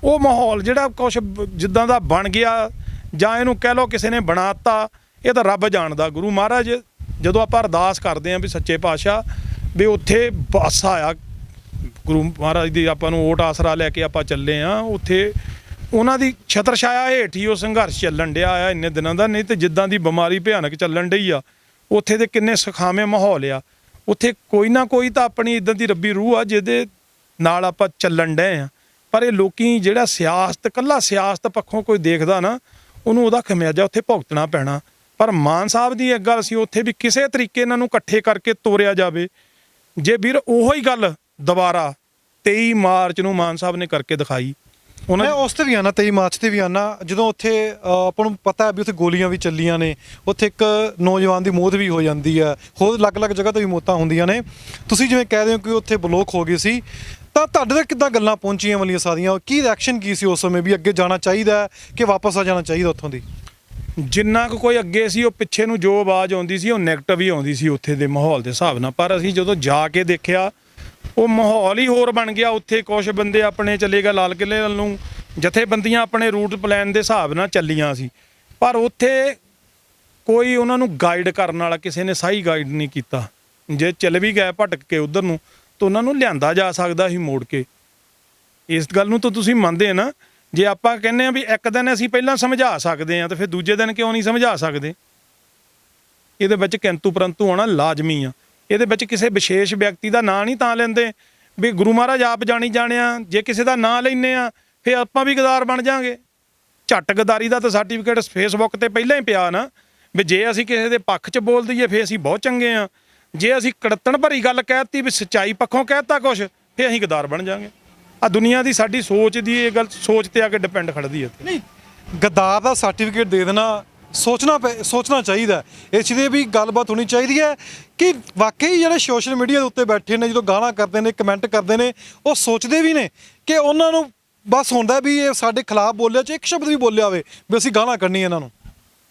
ਉਹ ਮਾਹੌਲ ਜਿਹੜਾ ਕੁਛ ਜਿੱਦਾਂ ਦਾ ਬਣ ਗਿਆ, ਜਾਂ ਇਹਨੂੰ ਕਹਿ ਲਓ ਕਿਸੇ ਨੇ ਬਣਾਤਾ, ਇਹ ਤਾਂ ਰੱਬ ਜਾਣਦਾ। ਗੁਰੂ ਮਹਾਰਾਜ ਜਦੋਂ ਆਪਾਂ ਅਰਦਾਸ ਕਰਦੇ ਹਾਂ ਵੀ ਸੱਚੇ ਪਾਤਸ਼ਾਹ ਵੀ ਉੱਥੇ ਬੱਸ ਆਇਆ, ਗੁਰੂ ਮਹਾਰਾਜ ਦੀ ਆਪਾਂ ਨੂੰ ਓਟ ਆਸਰਾ ਲੈ ਕੇ ਆਪਾਂ ਚੱਲੇ ਹਾਂ, ਉੱਥੇ ਉਹਨਾਂ ਦੀ ਛਤਰ ਛਾਇਆ ਹੇਠ ਹੀ ਉਹ ਸੰਘਰਸ਼ ਚੱਲਣ ਡਿਆ ਆ ਇੰਨੇ ਦਿਨਾਂ ਦਾ। ਨਹੀਂ ਤੇ ਜਿੱਦਾਂ ਦੀ ਬਿਮਾਰੀ ਭਿਆਨਕ ਚੱਲਣ ਡਈ ਆ, ਉੱਥੇ ਦੇ ਕਿੰਨੇ ਸੁਖਾਵੇਂ ਮਾਹੌਲ ਆ। ਉੱਥੇ ਕੋਈ ਨਾ ਕੋਈ ਤਾਂ ਆਪਣੀ ਇੱਦਾਂ ਦੀ ਰੱਬੀ ਰੂਹ ਆ ਜਿਹਦੇ ਨਾਲ ਆਪਾਂ ਚੱਲਣ ਡਏ ਆ। ਪਰ ਇਹ ਲੋਕੀ ਜਿਹੜਾ ਸਿਆਸਤ, ਇਕੱਲਾ ਸਿਆਸਤ ਪੱਖੋਂ ਕੋਈ ਦੇਖਦਾ ਨਾ, ਉਹਨੂੰ ਉਹਦਾ ਖਮਿਆਜਾ ਉੱਥੇ ਭੁਗਤਣਾ ਪੈਣਾ। ਪਰ ਮਾਨ ਸਾਹਿਬ ਦੀ ਇੱਕ ਗੱਲ ਸੀ ਉੱਥੇ ਵੀ ਕਿਸੇ ਤਰੀਕੇ ਇਹਨਾਂ ਨੂੰ ਇਕੱਠੇ ਕਰਕੇ ਤੋਰਿਆ ਜਾਵੇ। ਜੇ ਵੀਰ ਉਹੋ ਹੀ ਗੱਲ ਦੁਬਾਰਾ 23 ਮਾਰਚ ਨੂੰ ਮਾਨ ਸਾਹਿਬ ਨੇ ਕਰਕੇ ਦਿਖਾਈ। ਮੈਂ ਉਸ ਤੇ ਵੀ ਆਉਣਾ, 23 ਮਾਰਚ ਤੇ ਵੀ ਆਉਣਾ, ਜਦੋਂ ਉੱਥੇ ਆਪਾਂ ਨੂੰ ਪਤਾ ਹੈ ਵੀ ਉੱਥੇ ਗੋਲੀਆਂ ਵੀ ਚੱਲੀਆਂ ਨੇ, ਉੱਥੇ ਇੱਕ ਨੌਜਵਾਨ ਦੀ ਮੌਤ ਵੀ ਹੋ ਜਾਂਦੀ ਹੈ, ਹੋਰ ਅਲੱਗ-ਅਲੱਗ ਜਗ੍ਹਾ ਤੇ ਵੀ ਮੌਤਾਂ ਹੁੰਦੀਆਂ ਨੇ। ਤੁਸੀਂ ਜਿਵੇਂ ਕਹਿ ਰਹੇ ਹੋ ਕਿ ਉੱਥੇ ਬਲੋਕ ਹੋ ਗਏ ਸੀ, ਤਾਂ ਤੁਹਾਡੇ ਤੱਕ ਕਿੱਦਾਂ ਗੱਲਾਂ ਪਹੁੰਚੀਆਂ ਵਾਲੀਆਂ ਸਾਰੀਆਂ? ਕੀ ਰਿਐਕਸ਼ਨ ਕੀ ਸੀ ਉਸ ਸਮੇਂ ਵੀ ਅੱਗੇ ਜਾਣਾ ਚਾਹੀਦਾ ਕਿ ਵਾਪਸ ਆ ਜਾਣਾ ਚਾਹੀਦਾ ਉੱਥੋਂ ਦੀ? ਜਿੰਨਾ ਕੁ ਕੋਈ ਅੱਗੇ ਸੀ, ਉਹ ਪਿੱਛੇ ਨੂੰ ਜੋ ਆਵਾਜ਼ ਆਉਂਦੀ ਸੀ ਉਹ ਨੈਗੇਟਿਵ ਹੀ ਆਉਂਦੀ ਸੀ ਉੱਥੇ ਦੇ ਮਾਹੌਲ ਦੇ ਹਿਸਾਬ ਨਾਲ। ਪਰ ਅਸੀਂ ਜਦੋਂ ਜਾ ਕੇ ਦੇਖਿਆ, ਉਹ ਮਾਹੌਲ ਹੀ ਹੋਰ ਬਣ ਗਿਆ। ਉੱਥੇ ਕੁਛ ਬੰਦੇ ਆਪਣੇ ਚਲੇ ਗਏ ਲਾਲ ਕਿਲ੍ਹੇ ਵੱਲ ਨੂੰ, ਜਥੇਬੰਦੀਆਂ ਆਪਣੇ ਰੂਟ ਪਲਾਨ ਦੇ ਹਿਸਾਬ ਨਾਲ ਚੱਲੀਆਂ ਸੀ, ਪਰ ਉੱਥੇ ਕੋਈ ਉਹਨਾਂ ਨੂੰ ਗਾਈਡ ਕਰਨ ਵਾਲਾ ਕਿਸੇ ਨੇ ਸਹੀ ਗਾਈਡ ਨਹੀਂ ਕੀਤਾ। ਜੇ ਚੱਲ ਵੀ ਗਏ ਭਟਕ ਕੇ ਉਧਰ ਨੂੰ ਤਾਂ ਉਹਨਾਂ ਨੂੰ ਲਿਆਂਦਾ ਜਾ ਸਕਦਾ ਸੀ ਮੋੜ ਕੇ। ਇਸ ਗੱਲ ਨੂੰ ਤਾਂ ਤੁਸੀਂ ਮੰਨਦੇ ਆ ਨਾ। ਜੇ ਆਪਾਂ ਕਹਿੰਦੇ ਆ ਵੀ ਇੱਕ ਦਿਨ ਅਸੀਂ ਪਹਿਲਾਂ ਸਮਝਾ ਸਕਦੇ ਆ ਤਾਂ ਫਿਰ ਦੂਜੇ ਦਿਨ ਕਿਉਂ ਨਹੀਂ ਸਮਝਾ ਸਕਦੇ? ਇਹਦੇ ਵਿੱਚ ਕਿੰਤੂ ਪਰੰਤੂ ਆਉਣਾ ਲਾਜ਼ਮੀ ਆ। ਇਹਦੇ ਵਿੱਚ ਕਿਸੇ ਵਿਸ਼ੇਸ਼ ਵਿਅਕਤੀ ਦਾ ਨਾਂ ਨਹੀਂ ਤਾਂ ਲੈਂਦੇ ਵੀ ਗੁਰੂ ਮਹਾਰਾਜ ਆਪ ਜਾਣੀ ਜਾਣਿਆ। ਜੇ ਕਿਸੇ ਦਾ ਨਾਂ ਲੈਂਦੇ ਆ ਫਿਰ ਆਪਾਂ ਵੀ ਗਦਾਰ ਬਣ ਜਾਾਂਗੇ। ਝੱਟ ਗਦਾਰੀ ਦਾ ਤਾਂ ਸਰਟੀਫਿਕੇਟ ਫੇਸਬੁੱਕ ਤੇ ਪਹਿਲਾਂ ਹੀ ਪਿਆ ਨਾ ਵੀ ਜੇ ਅਸੀਂ ਕਿਸੇ ਦੇ ਪੱਖ 'ਚ ਬੋਲ ਦਈਏ ਫਿਰ ਅਸੀਂ ਬਹੁਤ ਚੰਗੇ ਆ। ਜੇ ਅਸੀਂ ਕੜੱਤਣ ਭਰੀ ਗੱਲ ਕਹਿਤੀ ਵੀ ਸੱਚਾਈ ਪੱਖੋਂ ਕਹਿਤਾ ਕੁਛ ਫਿਰ ਅਸੀਂ ਗਦਾਰ ਬਣ ਜਾਾਂਗੇ। ਆ ਦੁਨੀਆ ਦੀ ਸਾਡੀ ਸੋਚ ਦੀ ਇਹ ਗੱਲ ਸੋਚ ਤੇ ਆ ਕੇ ਡਿਪੈਂਡ ਖੜਦੀ ਹੈ। ਨਹੀਂ, ਗਦਾਰ ਦਾ ਸਰਟੀਫਿਕੇਟ ਦੇ ਦੇਣਾ ਸੋਚਣਾ ਚਾਹੀਦਾ। ਇਸ ਦੀ ਵੀ ਗੱਲਬਾਤ ਹੋਣੀ ਚਾਹੀਦੀ ਹੈ ਕਿ ਵਾਕਈ ਜਿਹੜੇ ਸੋਸ਼ਲ ਮੀਡੀਆ ਦੇ ਉੱਤੇ ਬੈਠੇ ਨੇ, ਜਦੋਂ ਗਾਲਾਂ ਕਰਦੇ ਨੇ, ਕਮੈਂਟ ਕਰਦੇ ਨੇ, ਉਹ ਸੋਚਦੇ ਵੀ ਨੇ ਕਿ ਉਹਨਾਂ ਨੂੰ ਬਸ ਹੁੰਦਾ ਵੀ ਇਹ ਸਾਡੇ ਖਿਲਾਫ ਬੋਲਿਆ, ਚ ਇੱਕ ਸ਼ਬਦ ਵੀ ਬੋਲਿਆ ਹੋਵੇ ਵੀ ਅਸੀਂ ਗਾਲਾਂ ਕੱਢਣੀ ਇਹਨਾਂ ਨੂੰ।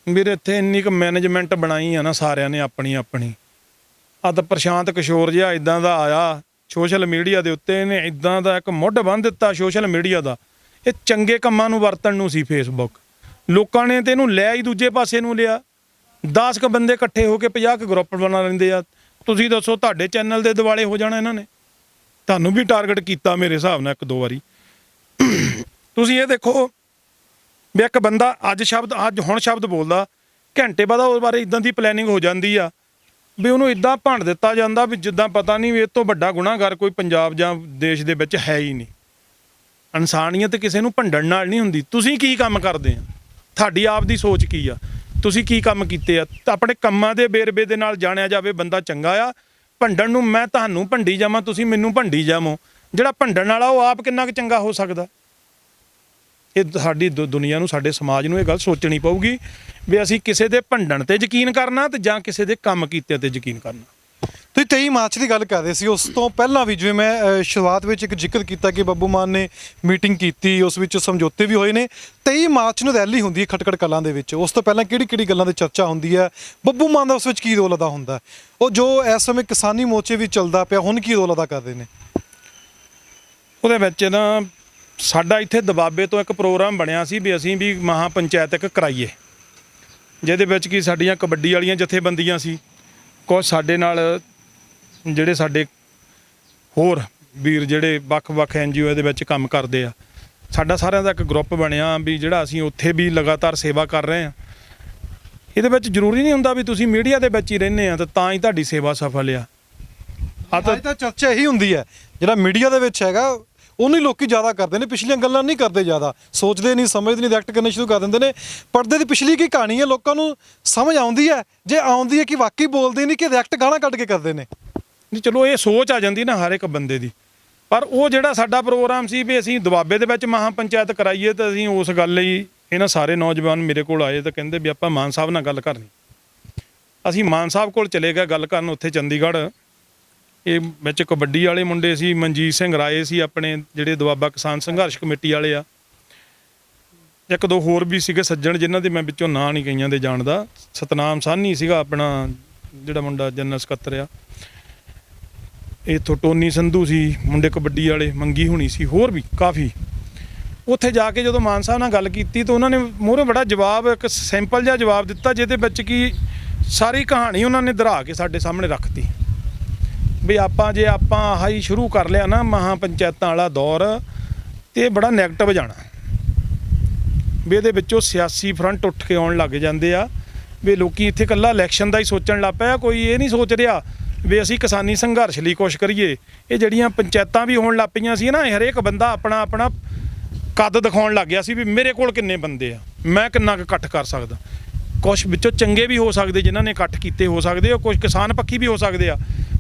ਵੀਰੇ ਇੱਥੇ ਇੰਨੀ ਕੁ ਮੈਨੇਜਮੈਂਟ ਬਣਾਈ ਆ ਨਾ ਸਾਰਿਆਂ ਨੇ ਆਪਣੀ ਆਪਣੀ। ਆ ਤਾਂ ਪ੍ਰਸ਼ਾਂਤ ਕਿਸ਼ੋਰ ਜਿਹਾ ਇਦਾਂ ਦਾ ਆਇਆ ਸੋਸ਼ਲ ਮੀਡੀਆ ਦੇ ਉੱਤੇ, ਇਹਨੇ ਇਦਾਂ ਦਾ ਇੱਕ ਮੁੱਢ ਬੰਨ੍ਹ ਦਿੱਤਾ ਸੋਸ਼ਲ ਮੀਡੀਆ ਦਾ। ਇਹ ਚੰਗੇ ਕੰਮਾਂ ਨੂੰ ਵਰਤਣ ਨੂੰ ਸੀ ਫੇਸਬੁੱਕ, ਲੋਕਾਂ ਨੇ ਤੇ ਇਹਨੂੰ ਲਿਆ ਹੀ ਦੂਜੇ ਪਾਸੇ ਨੂੰ ਲਿਆ। 10 ਕੁ ਬੰਦੇ ਇਕੱਠੇ ਹੋ ਕੇ 50 ਕੁ ਗਰੁੱਪ ਬਣਾ ਲੈਂਦੇ ਆ। ਤੁਸੀਂ ਦੱਸੋ ਤੁਹਾਡੇ ਚੈਨਲ ਦੇ ਦਿਵਾਲੇ ਹੋ ਜਾਣਾ ਇਹਨਾਂ ਨੇ? ਤੁਹਾਨੂੰ ਵੀ ਟਾਰਗੇਟ ਕੀਤਾ ਮੇਰੇ ਹਿਸਾਬ ਨਾਲ 1-2 ਵਾਰੀ। ਤੁਸੀਂ ਇਹ ਦੇਖੋ ਵੀ ਇੱਕ ਬੰਦਾ ਅੱਜ ਹੁਣ ਸ਼ਬਦ ਬੋਲਦਾ, ਘੰਟੇ ਬਾਅਦ ਉਸ ਬਾਰੇ ਇਦਾਂ ਦੀ ਪਲੈਨਿੰਗ ਹੋ ਜਾਂਦੀ ਆ ਵੀ ਉਹਨੂੰ ਇਦਾਂ ਭੰਡ ਦਿੱਤਾ ਜਾਂਦਾ ਵੀ ਜਿੱਦਾਂ ਪਤਾ ਨਹੀਂ ਵੀ ਇਹ ਤੋਂ ਵੱਡਾ ਗੁਨਾਹਗਾਰ ਕੋਈ ਪੰਜਾਬ ਜਾਂ ਦੇਸ਼ ਦੇ ਵਿੱਚ ਹੈ ਹੀ ਨਹੀਂ। ਇਨਸਾਨੀਅਤ ਕਿਸੇ ਨੂੰ ਭੰਡਣ ਨਾਲ ਨਹੀਂ ਹੁੰਦੀ। ਤੁਸੀਂ ਕੀ ਕੰਮ ਕਰਦੇ ਆ? ਤੁਹਾਡੀ ਆਪ ਦੀ ਸੋਚ ਕੀ ਆ? ਤੁਸੀਂ ਕੀ ਕੰਮ ਕੀਤੇ ਆ? ਤਾਂ ਆਪਣੇ ਕੰਮਾਂ ਦੇ ਵੇਰਵੇ ਦੇ ਨਾਲ ਜਾਣਿਆ ਜਾਵੇ ਬੰਦਾ ਚੰਗਾ ਆ। ਭੰਡਣ ਨੂੰ ਮੈਂ ਤੁਹਾਨੂੰ ਭੰਡੀ ਜਾਵਾਂ, ਤੁਸੀਂ ਮੈਨੂੰ ਭੰਡੀ ਜਾਵੋ। ਜਿਹੜਾ ਭੰਡਣ ਵਾਲਾ ਉਹ ਆਪ ਕਿੰਨਾ ਕੁ ਚੰਗਾ ਹੋ ਸਕਦਾ? ਇਹ ਸਾਡੀ ਦੁਨੀਆ ਨੂੰ, ਸਾਡੇ ਸਮਾਜ ਨੂੰ ਇਹ ਗੱਲ ਸੋਚਣੀ ਪਊਗੀ ਵੀ ਅਸੀਂ ਕਿਸੇ ਦੇ ਭੰਡਣ ਤੇ ਯਕੀਨ ਕਰਨਾ ਤੇ ਜਾਂ ਕਿਸੇ ਦੇ ਕੰਮ ਕੀਤੇ ਤੇ ਯਕੀਨ ਕਰਨਾ। ਤੁਸੀਂ 23 ਮਾਰਚ ਦੀ ਗੱਲ ਕਰ ਰਹੇ ਸੀ, ਉਸ ਤੋਂ ਪਹਿਲਾਂ ਵੀ ਜਿਵੇਂ ਮੈਂ ਸ਼ੁਰੂਆਤ ਵਿੱਚ ਇੱਕ ਜ਼ਿਕਰ ਕੀਤਾ ਕਿ ਬੱਬੂ ਮਾਨ ਨੇ ਮੀਟਿੰਗ ਕੀਤੀ, ਉਸ ਵਿੱਚ ਸਮਝੌਤੇ ਵੀ ਹੋਏ ਨੇ। 23 ਮਾਰਚ ਨੂੰ ਰੈਲੀ ਹੁੰਦੀ ਹੈ ਖਟਕੜ ਕਲਾਂ ਦੇ ਵਿੱਚ। ਉਸ ਤੋਂ ਪਹਿਲਾਂ ਕਿਹੜੀ ਗੱਲਾਂ ਦੀ ਚਰਚਾ ਹੁੰਦੀ ਹੈ? ਬੱਬੂ ਮਾਨ ਦਾ ਉਸ ਵਿੱਚ ਕੀ ਰੋਲ ਅਦਾ ਹੁੰਦਾ? ਉਹ ਜੋ ਇਸ ਸਮੇਂ ਕਿਸਾਨੀ ਮੋਰਚੇ ਵੀ ਚੱਲਦਾ ਪਿਆ, ਹੁਣ ਕੀ ਰੋਲ ਅਦਾ ਕਰਦੇ ਨੇ? ਉਹਦੇ ਵਿੱਚ ਨਾ ਸਾਡਾ ਇੱਥੇ ਦਬਾਬੇ ਤੋਂ ਇੱਕ ਪ੍ਰੋਗਰਾਮ ਬਣਿਆ ਸੀ ਵੀ ਅਸੀਂ ਵੀ ਮਹਾ ਪੰਚਾਇਤ ਇੱਕ ਕਰਾਈਏ, ਜਿਹਦੇ ਵਿੱਚ ਕਿ ਸਾਡੀਆਂ ਕਬੱਡੀ ਵਾਲੀਆਂ ਜਥੇਬੰਦੀਆਂ ਸੀ, ਕੁਝ ਸਾਡੇ ਨਾਲ ਜਿਹੜੇ ਸਾਡੇ ਹੋਰ ਵੀਰ ਜਿਹੜੇ ਵੱਖ-ਵੱਖ NGO ਦੇ ਵਿੱਚ ਕੰਮ ਕਰਦੇ ਆ। ਸਾਡਾ ਸਾਰਿਆਂ ਦਾ ਇੱਕ ਗਰੁੱਪ ਬਣਿਆ ਵੀ ਜਿਹੜਾ ਅਸੀਂ ਉੱਥੇ ਵੀ ਲਗਾਤਾਰ ਸੇਵਾ ਕਰ ਰਹੇ ਹਾਂ। ਇਹਦੇ ਵਿੱਚ ਜ਼ਰੂਰੀ ਨਹੀਂ ਹੁੰਦਾ ਵੀ ਤੁਸੀਂ ਮੀਡੀਆ ਦੇ ਵਿੱਚ ਹੀ ਰਹਿੰਦੇ ਆ ਤਾਂ ਹੀ ਤੁਹਾਡੀ ਸੇਵਾ ਸਫਲ ਆ। ਅੱਜ ਤਾਂ ਚਰਚਾ ਇਹੀ ਹੁੰਦੀ ਹੈ, ਜਿਹੜਾ ਮੀਡੀਆ ਦੇ ਵਿੱਚ ਹੈਗਾ ਉਹਨੂੰ ਲੋਕੀ ਜ਼ਿਆਦਾ ਕਰਦੇ ਨੇ, ਪਿਛਲੀਆਂ ਗੱਲਾਂ ਨਹੀਂ ਕਰਦੇ, ਜ਼ਿਆਦਾ ਸੋਚਦੇ ਨਹੀਂ, ਸਮਝਦੇ ਨਹੀਂ, ਰਿਐਕਟ ਕਰਨੇ ਸ਼ੁਰੂ ਕਰ ਦਿੰਦੇ ਨੇ। ਪਰਦੇ ਦੀ ਪਿਛਲੀ ਕੀ ਕਹਾਣੀ ਹੈ ਲੋਕਾਂ ਨੂੰ ਸਮਝ ਆਉਂਦੀ ਹੈ? ਜੇ ਆਉਂਦੀ ਹੈ ਕਿ ਵਾਕਈ ਬੋਲਦੇ ਨਹੀਂ ਕਿ ਰਿਐਕਟ ਗਾਲਾਂ ਕੱਢ ਕੇ ਕਰਦੇ ਨੇ? ਨਹੀਂ, ਚਲੋ ਇਹ ਸੋਚ ਆ ਜਾਂਦੀ ਨਾ ਹਰ ਇੱਕ ਬੰਦੇ ਦੀ। ਪਰ ਉਹ ਜਿਹੜਾ ਸਾਡਾ ਪ੍ਰੋਗਰਾਮ ਸੀ ਵੀ ਅਸੀਂ ਦੁਆਬੇ ਦੇ ਵਿੱਚ ਮਹਾ ਪੰਚਾਇਤ ਕਰਾਈਏ, ਤਾਂ ਅਸੀਂ ਉਸ ਗੱਲ ਲਈ ਇਹਨਾਂ ਸਾਰੇ ਨੌਜਵਾਨ ਮੇਰੇ ਕੋਲ ਆਏ ਤਾਂ ਕਹਿੰਦੇ ਵੀ ਆਪਾਂ ਮਾਨ ਸਾਹਿਬ ਨਾਲ ਗੱਲ ਕਰਨੀ। ਅਸੀਂ ਮਾਨ ਸਾਹਿਬ ਕੋਲ ਚਲੇ ਗਏ ਗੱਲ ਕਰਨ ਉੱਥੇ ਚੰਡੀਗੜ੍ਹ। ਇਹ ਵਿੱਚ ਕਬੱਡੀ ਵਾਲੇ ਮੁੰਡੇ ਸੀ, ਮਨਜੀਤ ਸਿੰਘ ਰਾਏ ਸੀ ਆਪਣੇ ਜਿਹੜੇ ਦੁਆਬਾ ਕਿਸਾਨ ਸੰਘਰਸ਼ ਕਮੇਟੀ ਵਾਲੇ ਆ, 1-2 ਹੋਰ ਵੀ ਸੀਗੇ ਸੱਜਣ ਜਿਨ੍ਹਾਂ ਦੇ ਮੈਂ ਵਿੱਚੋਂ ਨਾਂ ਨਹੀਂ ਕਈਆਂ ਦੇ ਜਾਣਦਾ। ਸਤਨਾਮ ਸਾਹਨੀ ਸੀਗਾ ਆਪਣਾ ਜਿਹੜਾ ਮੁੰਡਾ ਜਨਰਲ ਸਕੱਤਰ ਆ, ਇੱਥੋਂ ਟੋਨੀ ਸੰਧੂ ਸੀ ਮੁੰਡੇ ਕਬੱਡੀ ਵਾਲੇ, ਮੰਗੀ ਹੋਣੀ ਸੀ, ਹੋਰ ਵੀ ਕਾਫੀ। ਉੱਥੇ ਜਾ ਕੇ ਜਦੋਂ ਮਾਨ ਸਾਹਿਬ ਨਾਲ ਗੱਲ ਕੀਤੀ ਤਾਂ ਉਹਨਾਂ ਨੇ ਮੂਹਰੇ ਬੜਾ ਜਵਾਬ, ਇੱਕ ਸਿੰਪਲ ਜਿਹਾ ਜਵਾਬ ਦਿੱਤਾ ਜਿਹਦੇ ਵਿੱਚ ਕਿ ਸਾਰੀ ਕਹਾਣੀ ਉਹਨਾਂ ਨੇ ਦੁਹਰਾ ਕੇ ਸਾਡੇ ਸਾਹਮਣੇ ਰੱਖਤੀ ਵੀ ਜੇ ਆਪਾਂ ਆਹ ਹੀ ਸ਼ੁਰੂ ਕਰ ਲਿਆ ਨਾ ਮਹਾ ਪੰਚਾਇਤਾਂ ਵਾਲਾ ਦੌਰ, ਤੇ ਬੜਾ ਨੈਗੇਟਿਵ ਜਾਣਾ ਵੀ ਇਹਦੇ ਵਿੱਚੋਂ ਸਿਆਸੀ ਫਰੰਟ ਉੱਠ ਕੇ ਆਉਣ ਲੱਗ ਜਾਂਦੇ ਆ ਵੀ ਲੋਕੀ ਇੱਥੇ ਇਕੱਲਾ ਇਲੈਕਸ਼ਨ ਦਾ ਹੀ ਸੋਚਣ ਲੱਗ ਪਿਆ। ਕੋਈ ਇਹ ਨਹੀਂ ਸੋਚ ਰਿਹਾ ਵੀ ਅਸੀਂ ਕਿਸਾਨੀ ਸੰਘਰਸ਼ ਲਈ ਕੁਛ ਕਰੀਏ। ਇਹ ਜਿਹੜੀਆਂ ਪੰਚਾਇਤਾਂ ਵੀ ਹੋਣ ਲੱਗ ਪਈਆਂ ਸੀ ਨਾ, ਹਰੇਕ ਬੰਦਾ ਆਪਣਾ ਆਪਣਾ ਕੱਦ ਦਿਖਾਉਣ ਲੱਗ ਗਿਆ ਸੀ ਵੀ ਮੇਰੇ ਕੋਲ ਕਿੰਨੇ ਬੰਦੇ ਆ, ਮੈਂ ਕਿੰਨਾ ਕੁ ਇਕੱਠ ਕਰ ਸਕਦਾ। ਕੁਛ ਵਿੱਚੋਂ ਚੰਗੇ ਵੀ ਹੋ ਸਕਦੇ ਜਿਨ੍ਹਾਂ ਨੇ ਇਕੱਠ ਕੀਤੇ ਹੋ ਸਕਦੇ ਆ, ਕੁਛ ਕਿਸਾਨ ਪੱਖੀ ਵੀ ਹੋ ਸਕਦੇ ਆ,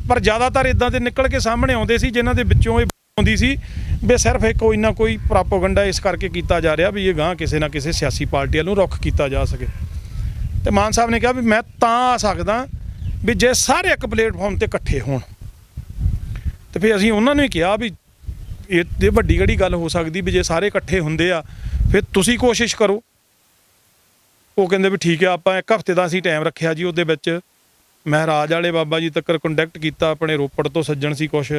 ਪਰ ਜ਼ਿਆਦਾਤਰ ਇਦਾਂ ਦੇ ਨਿਕਲ ਕੇ ਸਾਹਮਣੇ ਆਉਂਦੇ ਸੀ ਜਿਨ੍ਹਾਂ ਦੇ ਵਿੱਚੋਂ ਇਹ ਆਉਂਦੀ ਸੀ ਵੀ ਸਿਰਫ ਇਹ ਕੋਈ ਨਾ ਕੋਈ ਪ੍ਰਾਪੋਗੰਡਾ ਇਸ ਕਰਕੇ ਕੀਤਾ ਜਾ ਰਿਹਾ ਵੀ ਇਹ ਗਾਂਹ ਕਿਸੇ ਨਾ ਕਿਸੇ ਸਿਆਸੀ ਪਾਰਟੀ ਵੱਲ ਨੂੰ ਰੁੱਖ ਕੀਤਾ ਜਾ ਸਕੇ। ਤੇ ਮਾਨ ਸਾਹਿਬ ਨੇ ਕਿਹਾ ਵੀ ਮੈਂ ਤਾਂ ਆ ਸਕਦਾ ਵੀ ਜੇ ਸਾਰੇ ਇੱਕ ਪਲੇਟਫਾਰਮ ਤੇ ਇਕੱਠੇ ਹੋਣ। ਤੇ ਫਿਰ ਅਸੀਂ ਉਹਨਾਂ ਨੂੰ ਹੀ ਕਿਹਾ ਵੀ ਇਹ ਵੱਡੀ ਕਿਹੜੀ ਗੱਲ ਹੋ ਸਕਦੀ ਵੀ ਜੇ ਸਾਰੇ ਇਕੱਠੇ ਹੁੰਦੇ ਆ ਫਿਰ ਤੁਸੀਂ ਕੋਸ਼ਿਸ਼ ਕਰੋ। ਉਹ ਕਹਿੰਦੇ ਵੀ ਠੀਕ ਆ, ਆਪਾਂ 1 ਹਫ਼ਤੇ ਦਾ ਅਸੀਂ ਟਾਈਮ ਰੱਖਿਆ ਜੀ। ਉਹਦੇ ਵਿੱਚ ਮਹਾਰਾਜ ਵਾਲੇ ਬਾਬਾ ਜੀ ਤੱਕ ਕੰਟੈਕਟ ਕੀਤਾ, ਆਪਣੇ ਰੋਪੜ ਤੋਂ ਸੱਜਣ ਸੀ ਕੁਛ,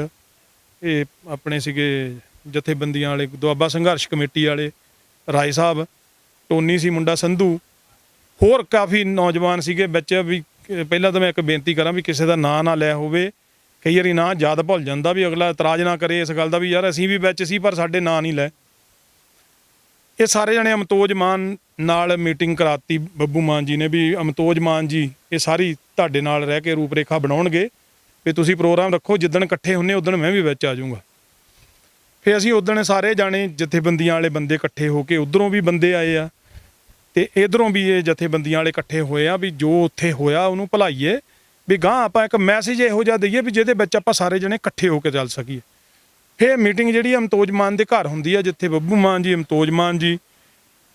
ਇਹ ਆਪਣੇ ਸੀਗੇ ਜਥੇਬੰਦੀਆਂ ਵਾਲੇ, ਦੁਆਬਾ ਸੰਘਰਸ਼ ਕਮੇਟੀ ਵਾਲੇ ਰਾਏ ਸਾਹਿਬ, ਟੋਨੀ ਸੀ ਮੁੰਡਾ ਸੰਧੂ, ਹੋਰ ਕਾਫੀ ਨੌਜਵਾਨ ਸੀਗੇ ਵਿੱਚ ਵੀ ਪਹਿਲਾਂ ਤਾਂ ਮੈਂ ਇੱਕ ਬੇਨਤੀ ਕਰਾਂ ਵੀ ਕਿਸੇ ਦਾ ਨਾਂ ਨਾ ਲੈ ਹੋਵੇ। ਕਈ ਵਾਰੀ ਨਾਂ ਯਾਦ ਭੁੱਲ ਜਾਂਦਾ, ਵੀ ਅਗਲਾ ਇਤਰਾਜ਼ ਨਾ ਕਰੇ ਇਸ ਗੱਲ ਦਾ ਵੀ ਯਾਰ ਅਸੀਂ ਵੀ ਵਿੱਚ ਸੀ ਪਰ ਸਾਡੇ ਨਾਂ ਨਹੀਂ ਲੈ। ਇਹ ਸਾਰੇ ਜਣੇ ਅਮਤੋਜ ਮਾਨ ਨਾਲ ਮੀਟਿੰਗ ਕਰਾਤੀ ਬੱਬੂ ਮਾਨ ਜੀ ਨੇ ਵੀ ਅਮਤੋਜ ਮਾਨ ਜੀ ਇਹ ਸਾਰੀ ਤੁਹਾਡੇ ਨਾਲ ਰਹਿ ਕੇ ਰੂਪ ਰੇਖਾ ਬਣਾਉਣਗੇ ਵੀ ਤੁਸੀਂ ਪ੍ਰੋਗਰਾਮ ਰੱਖੋ, ਜਿੱਦਣ ਇਕੱਠੇ ਹੁੰਨੇ ਉਦਣ ਮੈਂ ਵੀ ਵਿੱਚ ਆ ਜਾਊਂਗਾ। ਫਿਰ ਅਸੀਂ ਉਦਣ ਸਾਰੇ ਜਾਣੇ ਜਥੇਬੰਦੀਆਂ ਵਾਲੇ ਬੰਦੇ ਇਕੱਠੇ ਹੋ ਕੇ, ਉਧਰੋਂ ਵੀ ਬੰਦੇ ਆਏ ਆ ਤੇ ਇਧਰੋਂ ਵੀ ਇਹ ਜਥੇਬੰਦੀਆਂ ਵਾਲੇ ਇਕੱਠੇ ਹੋਏ ਆ ਵੀ ਜੋ ਉੱਥੇ ਹੋਇਆ ਉਹਨੂੰ ਭੁਲਾਈਏ, ਵੀ ਗਾਂ ਆਪਾਂ ਇੱਕ ਮੈਸੇਜ ਇਹੋ ਜਿਹਾ ਦਈਏ ਵੀ ਜਿਹਦੇ ਵਿੱਚ ਆਪਾਂ ਸਾਰੇ ਜਣੇ ਇਕੱਠੇ ਹੋ ਕੇ ਚੱਲ ਸਕੀਏ। ਫਿਰ ਮੀਟਿੰਗ ਜਿਹੜੀ ਅਮਤੋਜ ਮਾਨ ਦੇ ਘਰ ਹੁੰਦੀ ਆ, ਜਿੱਥੇ ਬੱਬੂ ਮਾਨ ਜੀ, ਅਮਤੋਜ ਮਾਨ ਜੀ